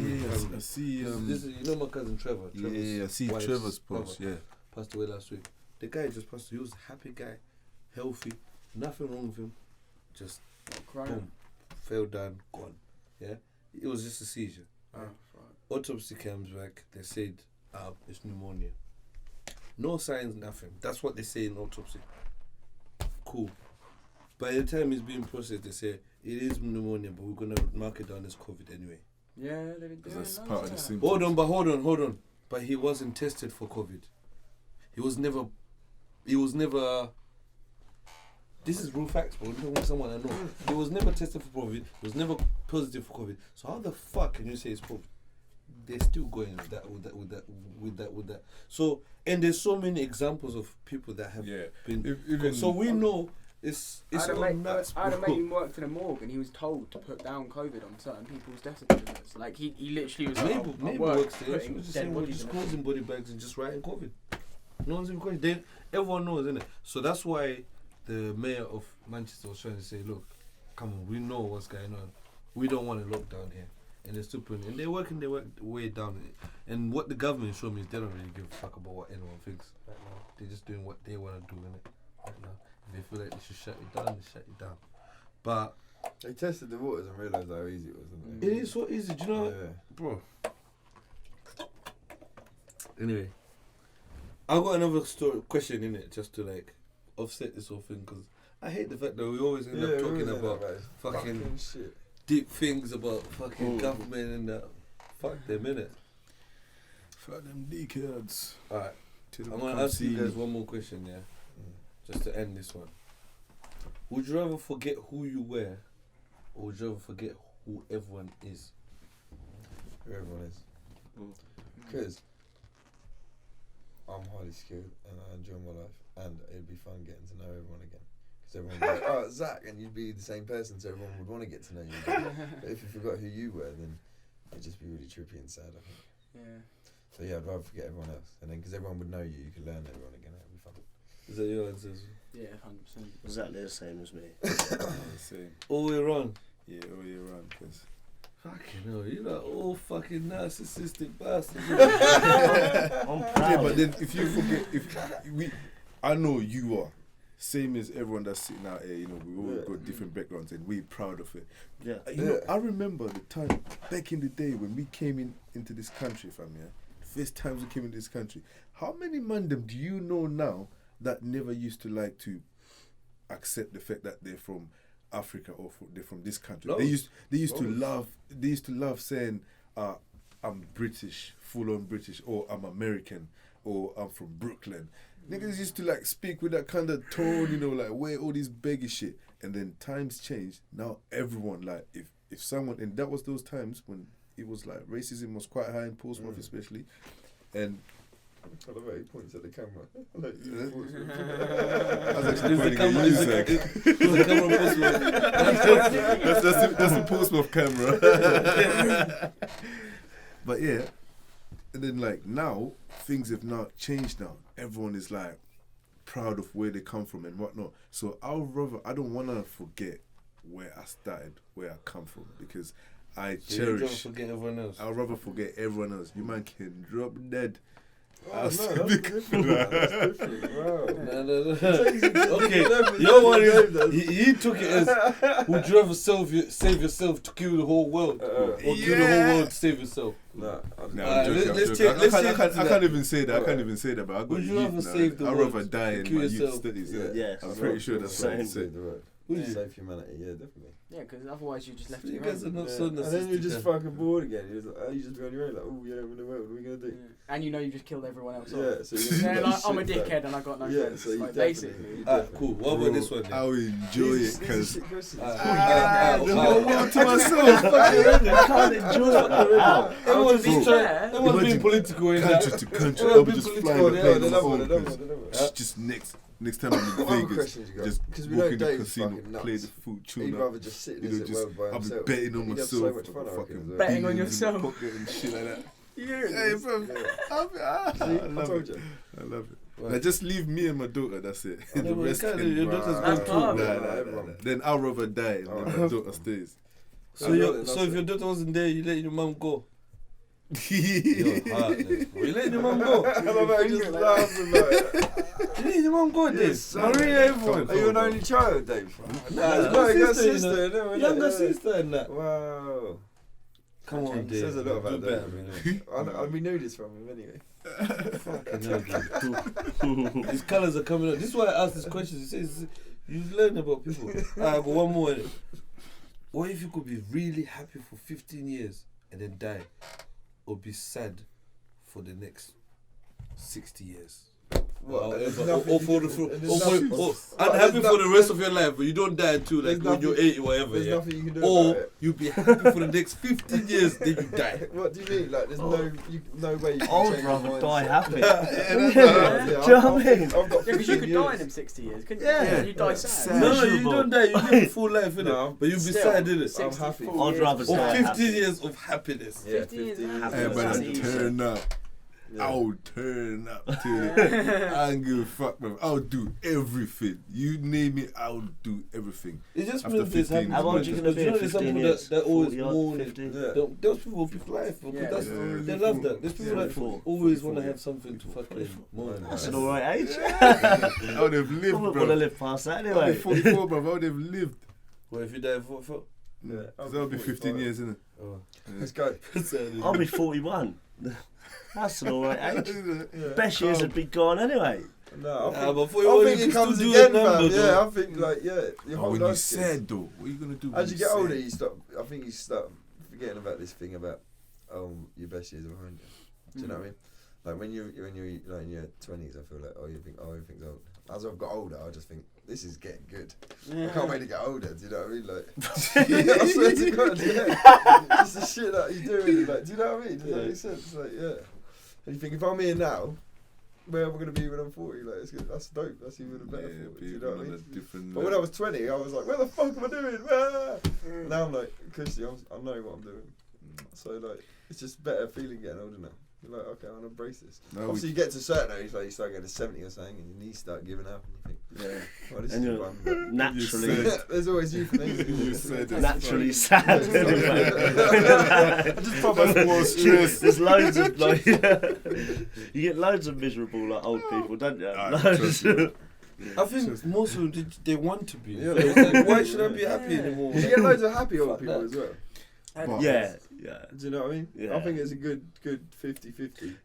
I see. You know my cousin Trevor. Yeah, I see Trevor's post. Yeah, passed away last week. The guy just passed away. He was a happy guy, healthy, nothing wrong with him. Just boom, fell down, gone. Yeah, it was just a seizure. Autopsy comes back. They said it's pneumonia. No signs, nothing. That's what they say in autopsy. Cool. By the time it's being processed, they say it is pneumonia, but we're gonna mark it down as COVID anyway. Yeah, they've been doing that's part of the symptoms. Hold on. But he wasn't tested for COVID. He was never. This is real facts, bro. I'm talking someone I know. He was never tested for COVID. He was never positive for COVID. So how the fuck can you say it's COVID? They're still going with that. So, and there's so many examples of people that have been. So we know it's all nuts. I had a mate who worked in a morgue and he was told to put down COVID on certain people's death certificates. Like he literally was maybe works there. She was just saying we're just closing body bags and just writing COVID. No one's even questioning. Everyone knows, innit? So that's why the mayor of Manchester was trying to say, look, come on, we know what's going on. We don't want a lockdown here. And they're still putting, and they're working their way down. And what the government showed me is they don't really give a fuck about what anyone thinks. Right now. They're just doing what they want to do, innit? Right now. If they feel like they should shut it down, they shut it down. But they tested the waters and realised how easy it was, didn't they? It is so easy, do you know? Yeah. Bro. Anyway, I've got another question in it just to like offset this whole thing because I hate the fact that we always end up talking about fucking shit. Deep things about fucking government and that. Fuck them, innit? Fuck them dickheads. Alright, I'm gonna ask you guys one more question, yeah? Just to end this one. Would you rather forget who you were or would you rather forget who everyone is? Who everyone is. Because I'm highly skilled and I enjoy my life and it'd be fun getting to know everyone again. Because everyone would be like, oh, Zach, and you'd be the same person, so everyone would want to get to know you again. But if you forgot who you were, then it'd just be really trippy and sad, I think. Yeah. So yeah, I'd rather forget everyone else. And then because everyone would know you, you could learn everyone again, it'd be fun. Is that your answers? Yeah, 100%. Exactly the same as me. Same. All the way around? Yeah, all year round, because fucking hell, you're like all fucking narcissistic bastards. I'm proud. Yeah, but then if you forget, I know you are. Same as everyone that's sitting out here, you know, we all got different backgrounds and we're proud of it. Yeah. You know, I remember the time back in the day when we came into this country, fam, yeah? The first times we came into this country. How many man them do you know now that never used to like to accept the fact that they're from Africa or they're from this country? They used to love saying, I'm British, full on British, or I'm American, or I'm from Brooklyn. Niggas used to like speak with that kind of tone, you know, like wear all this beggy shit. And then times changed. Now everyone, like, if someone, and that was those times when it was like racism was quite high in Portsmouth especially. And I love how he points at the camera. Like, I was actually pointing at you, Zach. That's the Portsmouth camera. But yeah, and then like now, things have now changed now. Everyone is like proud of where they come from and whatnot. So I don't want to forget where I started, where I come from, because I So you'd rather cherish. forget everyone else. I'd rather forget everyone else. You man can drop dead. Oh, no, that's different. Man. That's different. Wow. No. It's easy to- Okay, Never- your one never is does. he took it as would you rather save yourself to kill the whole world or kill the whole world to save yourself? Nah, No, Alright, I'm joking, I'm let's joking. take- let's I take can't, to I that. can't even say that. I can't even say that. But I got Would you youth rather now. save the I'd world rather die in kill my youth yourself? studies. Yeah. Yes. I'm pretty sure that's what I'd say. Save the world. Would you? Save humanity, yeah, definitely. Yeah, because otherwise you just left You it guys are not Yeah. so And then you're just narcissistic. fucking bored again. You're just like, you just be on your own, like, oh, yeah, in the world, what are we gonna do? And you know you just killed everyone else. Yeah, so They're like, I'm a shit, dickhead and I got no Yeah, friends. so you Like, definitely- basically. you Alright, cool. What about Bro, this one? Then? I'll enjoy it because shit questions. the whole world to myself. I can't enjoy it. How? Everyone's to be being fair, everyone's being imagine political in Country that. to country, Well, I'll be be just political, flying the yeah, plane another one, home another 'cause one. just next time I'm in What other Vegas, questions you got? just 'Cause we walk know in the Dave's casino, fucking nuts. play the food He'd tune rather just sit in You know, his just world by I'll be himself. betting on He'd have myself so much for fun, I reckon, fucking as well. Betting on billions in the yourself. pocket and shit like that. Yeah, Hey, bro, yeah. I See, I love told it. you. I love it. Right. Now just leave me and my daughter. That's it. No, The but rest you can't, can. your daughter's Nah, got That's two. hard. nah. Then I'll rather die and then my daughter stays. So if your daughter wasn't there, you let your mum go. You're heartless, bro. You letting your mum go. I love how he just laughs about it. You letting your mum go, Dave. son. Maria, everyone. Are you an only child, Dave? Nah, He's you've got a sister, sister, you you know, Younger yeah. sister and that. Wow. Come on, Dave. Says a lot about Do better, Dave. man. I'll be nudies from him anyway. Fucking hell, dude. These colours are coming up. This is why I asked this question. It says you learn about people. Alright, I got one more. innit? What if you could be really happy for 15 years and then die, or be sad for the next 60 years? What? There's However, nothing or for the you can- for, there's or for, nothing- or, What, and there's happy for the no- rest of your life, but you don't die until like There's when you're nothing- 80 whatever. There's Yeah? nothing you can do Or about it. you'll be happy for the next 15 years, then you die. What do you mean? Like, there's no way you can I'd change your rather mindset. die happy. Yeah, Do you know what I mean? I've got Yeah, because you 15 could die in years. them 60 years, couldn't Yeah. you? And you die sad. Sad. No, you Miserable. don't die. You live a full life, innit? No, But you'll be still, sad, innit? 60 I'm happy. full I'd years rather of Or die sad. 15 years of happiness. Yeah, 15 years 15 happy. Hey, That's man, easy. turn up. Yeah. I'll turn up to it. I don't give a fuck, man. I'll do everything. You name it, I'll do everything. It just After means there's 15 happiness. How old you gonna be in There's some 15 people years? that always 40 odd, mourn. 50? Yeah. Those people pick life, but Yeah. that's, Yeah. they love that. There's people that 44. always want to have something to fucking mourn. That's an alright age. I would have I lived, wouldn't want to bro. live past that I'll be anyway. 44, bro. I would have lived. Well, if you die for Yeah, Because that'll be 15 years, innit? oh. Let's go. I'll be 41. That's an alright age. Yeah. Best years would be gone anyway. No, Nah, but for I you, think you it can comes still do again, a number, fam. Yeah, though. I think like your Oh, whole when you life. sad, though, what are you going to do when As you get older, sad? you start. I think you start forgetting about this thing about your best years are behind you. Do you know what I mean? Like when you're like in your 20s, I feel like you think everything's old. As I've got older, I just think this is getting good. I can't wait to get older. Do you know what I mean? Like, I swear to God, yeah. Just the shit that you're doing. Like, do you know what I mean? Does that make sense? Like, yeah. And you think if I'm here now, where am I going to be when I'm 40? Like, it's good. That's dope. That's even a better thought. Do you know what I mean? But when I was 20, I was like, where the fuck am I doing? Ah! Now I'm like, Christy, I know what I'm doing. So like, it's just better feeling getting older now. You're like, okay, I'll embrace this. No, Obviously, you get to a certain age, like you start getting to 70 or something, and your knees start giving up, and you think, well, this And is you're fun. But naturally, there's always euthanasia. You said it. naturally sad I just pop That's up more stress. There's loads of like, you get loads of miserable like old people, don't you? Ah, Loads. trust me. I think most of them, they want to be. Yeah. So it's like, why should I be happy Yeah. anymore? You get loads of happy old Fuck people that. as well. But- Yeah. Do you know what I mean? Yeah. I think it's a good 50-50.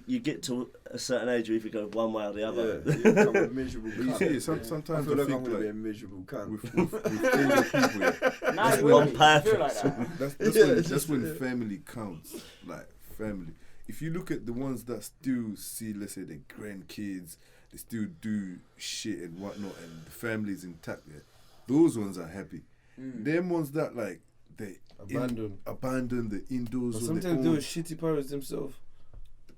You get to a certain age, you either go one way or the other. Yeah, you become a miserable You cunt. see, I sometimes feel I like I'm think going to be a like miserable cunt. with older people, yeah, Now you when- will on be. You feel like purpose. that. that's Yeah, when, it's that's just- when yeah. family counts. Like family. If you look at the ones that still see, let's say, their grandkids, they still do shit and whatnot, and the family's intact. Yeah, those ones are happy. Them ones that like they abandon the indoors. But on their sometimes they own. were shitty parents themselves.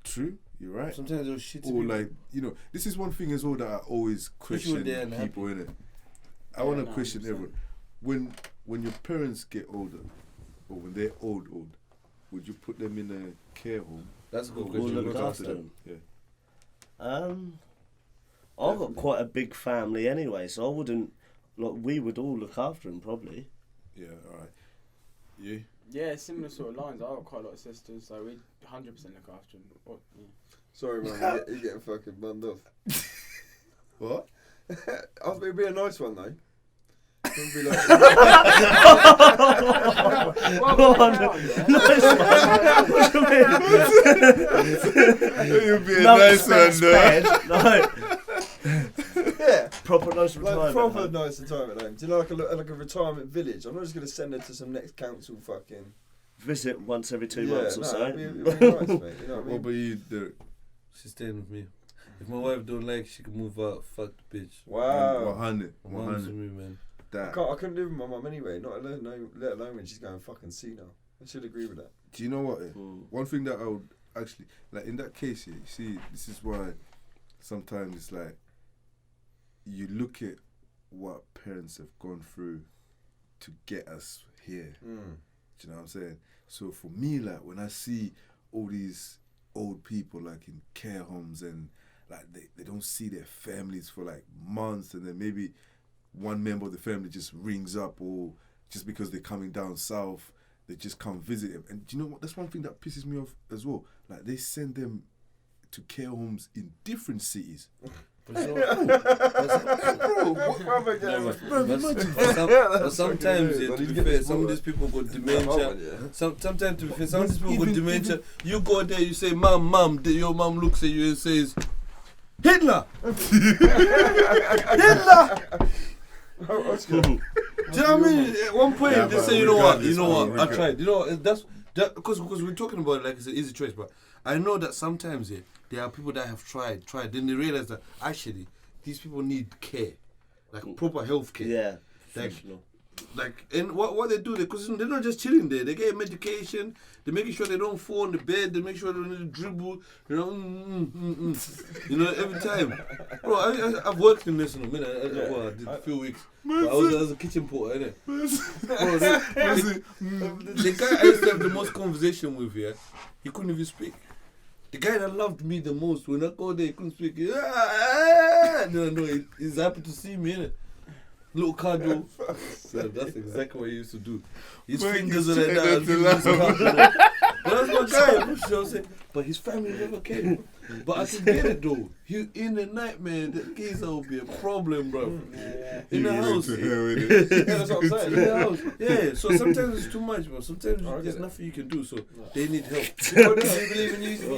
True, you're right. Sometimes they were shitty Or people. like, you know, this is one thing as well that I always Especially when question they're unhappy. people, innit? I Yeah, want to no, question 100%. everyone. When your parents get older, or when they're old, would you put them in a care home? That's a good Or question. would you look look after after them? Yeah. I've got quite a big family anyway, so I wouldn't. Like, we would all look after him probably. Yeah, alright. You? Yeah, similar sort of lines. I've got quite a lot of sisters, so we 100% look after them. Sorry, man, you're getting fucking bunned off. What? I was going to be a nice one, though. Don't be like... You'll be a nice one, though. Yeah. Proper nice retirement. Like proper home. nice retirement home. Do you know, like a retirement village? I'm not just going to send her to some next council fucking... Visit once every 2 months or so. It'd be nice, mate. You know what I What mean? about you, Derek? She's staying with me. If my wife don't like, she can move out. Fuck the bitch. Wow. 100. My mom's with me, man. I couldn't live with my mum anyway, not alone, let alone when she's going fucking senile. I should agree with that. Do you know what? One thing that I would actually, like in that case here, you see, this is why sometimes it's like, you look at what parents have gone through to get us here. Do you know what I'm saying? So for me, like when I see all these old people like in care homes and like they don't see their families for like months, and then maybe one member of the family just rings up, or just because they're coming down south, they just come visit them. And do you know what? That's one thing that pisses me off as well. Like they send them to care homes in different cities. But sometimes, to be fair, some of these people got dementia. Sometimes, to be fair, some of these people got dementia. You go there, you say, "Mom," your mom looks at you and says, "Hitler." Hitler. Do you know what I mean? At one point, they say, "You know what? I tried." You know, that's because we're talking about it like it's an easy choice, but I know that sometimes there are people that have tried, then they realize that actually these people need care, like proper health care. Yeah. And what they do, because they're not just chilling there. They get medication. They're making sure they don't fall on the bed. They make sure they don't dribble. You know, you know, every time. Bro, I've worked in this in a minute. I did a few weeks. But I was a kitchen porter, innit? Bro, the guy I used to have the most conversation with, he couldn't even speak. The guy that loved me the most, when I go there, he couldn't speak. No, he's happy to see me, innit? Little cardio. So that's exactly what he used to do. His fingers are like that. But that's my guy. You know what I'm saying? But his family never came. But I can get it though. In the night, man, that geezer will be a problem, bro. In the house. That's what I'm saying. In the house. Yeah. So sometimes it's too much, bro. Sometimes there's nothing you can do. So they need help. Do you believe in using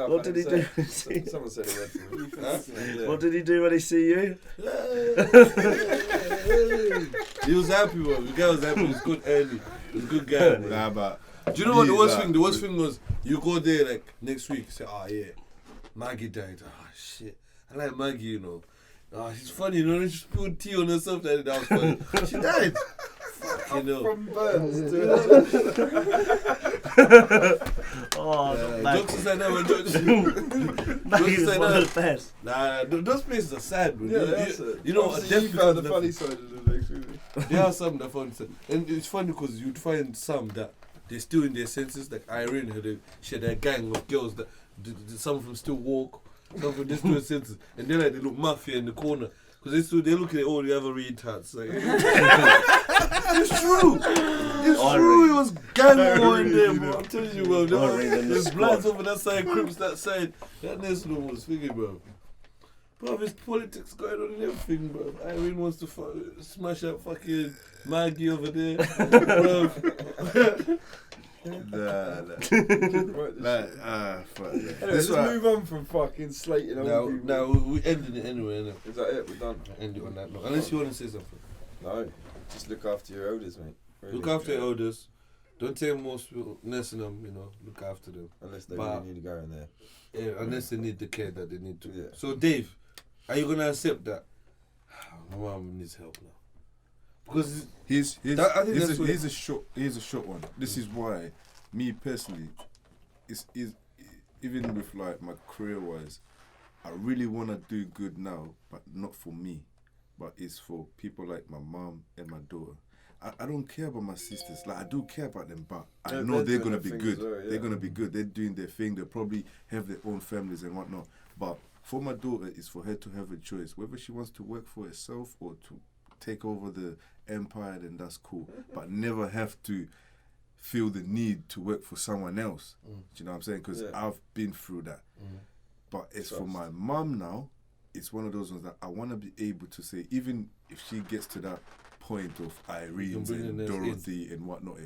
What did he do? Someone said a word for me. What did he do when he see you? He was happy, bro. The guy was happy. He was good early. He was a good guy, bro. Nah, but Do you know what the worst thing? The worst thing was you go there like next week, say, "Oh yeah, Maggie died. Oh shit, I like Maggie, you know. Oh, she's funny, you know. She spilled tea on herself. That was funny. She died. Fuck, you know. From burns to... Jokes aside, now, jokes Maggie was aside, one of the best. Nah, those places are sad, bro. Yeah, you know, you found the funny side of the next movie. There are some that funny, and it's funny because you'd find some that they're still in their senses. Like Irene, she had a gang of girls that some of them still walk, some of them they still in senses, and they're like they look mafia in the corner because they look at all the other retards. Like, it's true. It's true. It was gang war in there, bro. I'm telling you, bro. There's bloods over that side, Crips that side. That next one was thinking, bro. Bro, there's politics going on and everything, bro. Irene wants to smash up fucking Maggie over there, bro. fuck. Anyway, let's move on from fucking slating old people. Now we ended it anyway, innit? Is that it? We're done? End it on that note. Unless you want to say something. No. Just look after your elders, mate. Really. Look after your elders. Don't tell most people, nursing them, you know, look after them. Unless they really need to go in there. Yeah, unless they need the care that they need to. Yeah. So, Dave, are you going to accept that? My mom needs help now. Because Here's a short one. This is why, me personally, is even with like my career wise, I really want to do good now, but not for me, but it's for people like my mom and my daughter. I don't care about my sisters. Like I do care about them, but I know they're gonna be good. Well, yeah. They're gonna be good. They're doing their thing. They'll probably have their own families and whatnot. But for my daughter, it's for her to have a choice whether she wants to work for herself or to take over the empire. Then that's cool. But never have to feel the need to work for someone else. Do you know what I'm saying? Because Yeah. I've been through that. But it's for my mum now. It's one of those ones that I want to be able to say, even if she gets to that point of Irene bring and the nurse Dorothy and whatnot,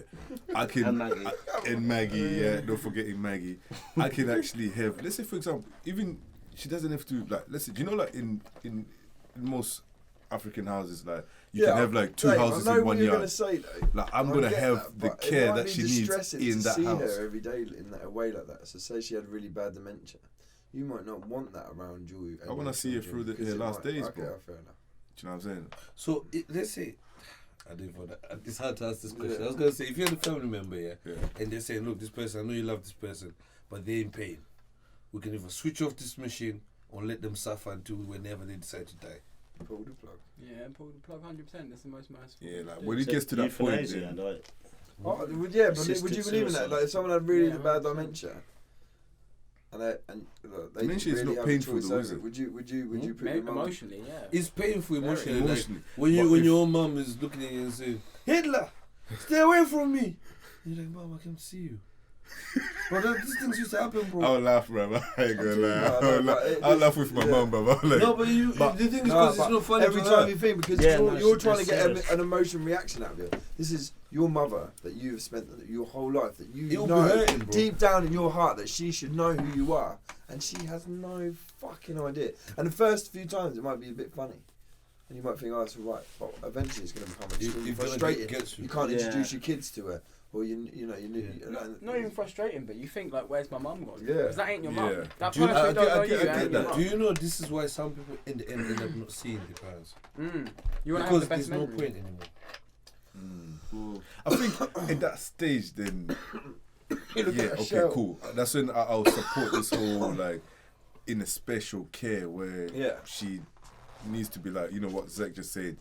I can And Maggie. and Maggie, not forgetting Maggie. I can actually have, let's say for example, even she doesn't have to like, let's say, do you know like in most African houses, like you can have like two houses in one I know what you're yard. gonna say though. Like I'm I gonna get have that, the but it care might that be she needs distressing in to that see house. her every day in that way like that. So say she had really bad dementia, you might not want that around you. I want to see her through her last days, okay, bro. fair enough. Do you know what I'm saying? So let's say, I didn't want that. It's hard to ask this question. I was gonna say, if you're the family member, and they're saying, look, this person, I know you love this person, but they're in pain. We can either switch off this machine or let them suffer until whenever they decide to die. Pull the plug. Yeah, pull the plug 100%. That's the most merciful. Yeah, like when it gets to that point, Euthanasia, then, like, Oh, but would Assisted you believe in that? suicide. Like if someone had really Yeah, bad 100%. dementia, and they Dementia is really not have painful a choice though, over is it, it? would you put your mum? Emotionally, yeah. It's painful emotionally. emotionally. Like, when But if- your mum is looking at you and saying, Hitler, stay away from me. You're like, Mom, I can see you. But these things used to happen, bro. I'll laugh, bro. I ain't gonna lie. but I'll laugh with my mum, bro. Like, No, but the thing is, because it's not funny every to time her. you think, because Yeah, you're no, trying to that's get serious. an emotion reaction out of it. This is your mother that you've spent your whole life, that you It'll be know hurting, bro. deep down in your heart that she should know who you are, and she has no fucking idea. And the first few times it might be a bit funny, and you might think, oh, that's all right, but eventually it's going to become extremely You're gonna frustrating. get You can't Yeah. introduce your kids to her, or you Not even frustrating, but you think like, where's my mum gone? Yeah. Because that ain't your mum. Yeah. That Do you, person I don't know get you. ain't your that. mum. Do you know this is why some people in the end end up not seeing their parents? You want to have Because the best there's no memory. point anymore. I think in that stage, then You look yeah, at a okay, shell. cool. That's when I'll support this whole like in a special care where Yeah. she needs to be like, you know what Zach just said,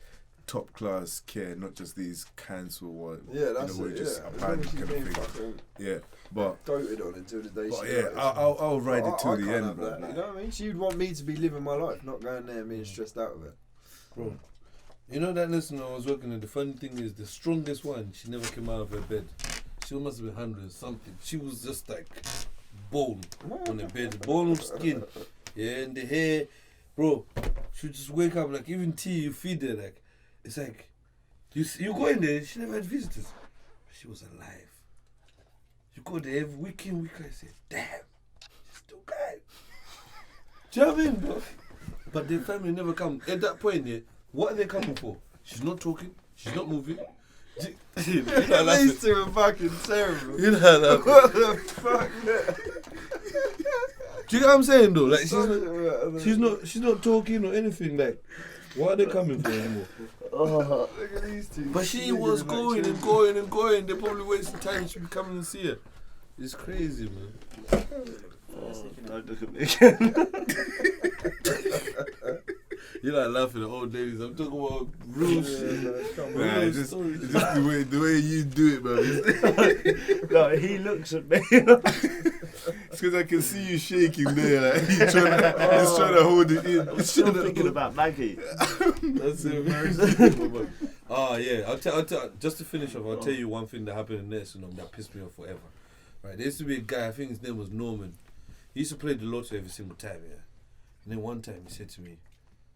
top class care, not just these cancel or Yeah, that's you know, it. just Yeah, as long as she's kind being of thing. fucking Yeah, but doted on until the day she yeah, dies. I'll ride it I till the can't end, have bro. that, Like, you know what I mean? She'd want me to be living my life, not going there and being stressed out of it. Bro, you know that listener I was working with, the funny thing is the strongest one, she never came out of her bed. She must have been 100 something. She was just like bone on the bed, bone of skin. Yeah, and the hair. Bro, she would just wake up, like even tea you feed her, like, it's like, you go in there, she never had visitors. But she was alive. You go there every weekend, I say, damn, she's still alive. Do you know what I mean, bro? But their family never come. At that point, yeah, what are they coming for? She's not talking, she's not moving. You know, These two are fucking terrible. you know, What the fuck? do you know what I'm saying though? Like she's not talking or anything. Like, what are they coming for anymore? oh, Look at these two. But she Niggas was are like going and children. going and going. They probably wasting time. She be coming and see her. It's crazy, man. don't look at me again. You're not laughing at old ladies. I'm talking about real shit. Come nah, on. it's just the way you do it, bro. No, he looks at me. It's because I can see you shaking there, like you're trying to hold it in. I'm still thinking about Maggie. That's it. Oh yeah, I'll tell. Just to finish off, I'll tell you one thing that happened in nursing home that pissed me off forever. Right, there used to be a guy. I think his name was Norman. He used to play the lotto every single time. Yeah, and then one time he said to me,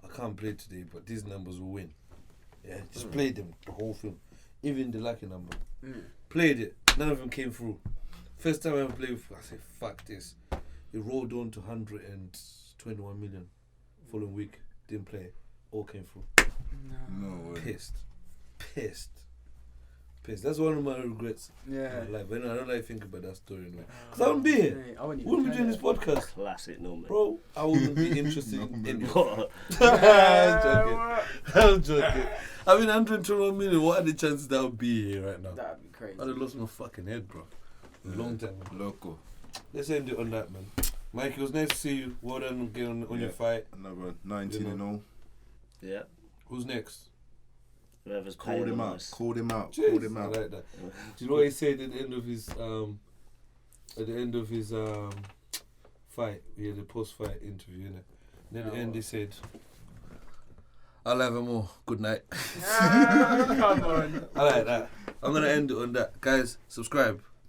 "I can't play today, but these numbers will win." Yeah, just played them the whole film, even the lucky number. Played it. None of them came through. First time I ever played, I said, "Fuck this." It rolled on to 121 million. Following week, didn't play. All came through. No way. Pissed. That's one of my regrets. Yeah. in my life. I don't like think about that story anyway. Because I wouldn't be here. I wouldn't even Wouldn't be play doing this it. podcast. Classic Norman. Bro, I wouldn't be interested in What? I'm joking. I mean, 121 million, what are the chances that I would be here right now? That'd be crazy. I'd have lost my fucking head, bro. A long time ago. Loco. Let's end it on that, man. Mike, it was nice to see you. Well done again on your fight. Another 19 and 0. Yeah. Who's next? Whoever's Called paying him the out. most. Called him out. Jeez, Called him I out. like that. Do you know what he said at the end of his fight? We had a post-fight interview, innit? And at the end he said, "I'll have them all. Good night." Come on. I like that. I'm gonna end it on that. Guys, subscribe.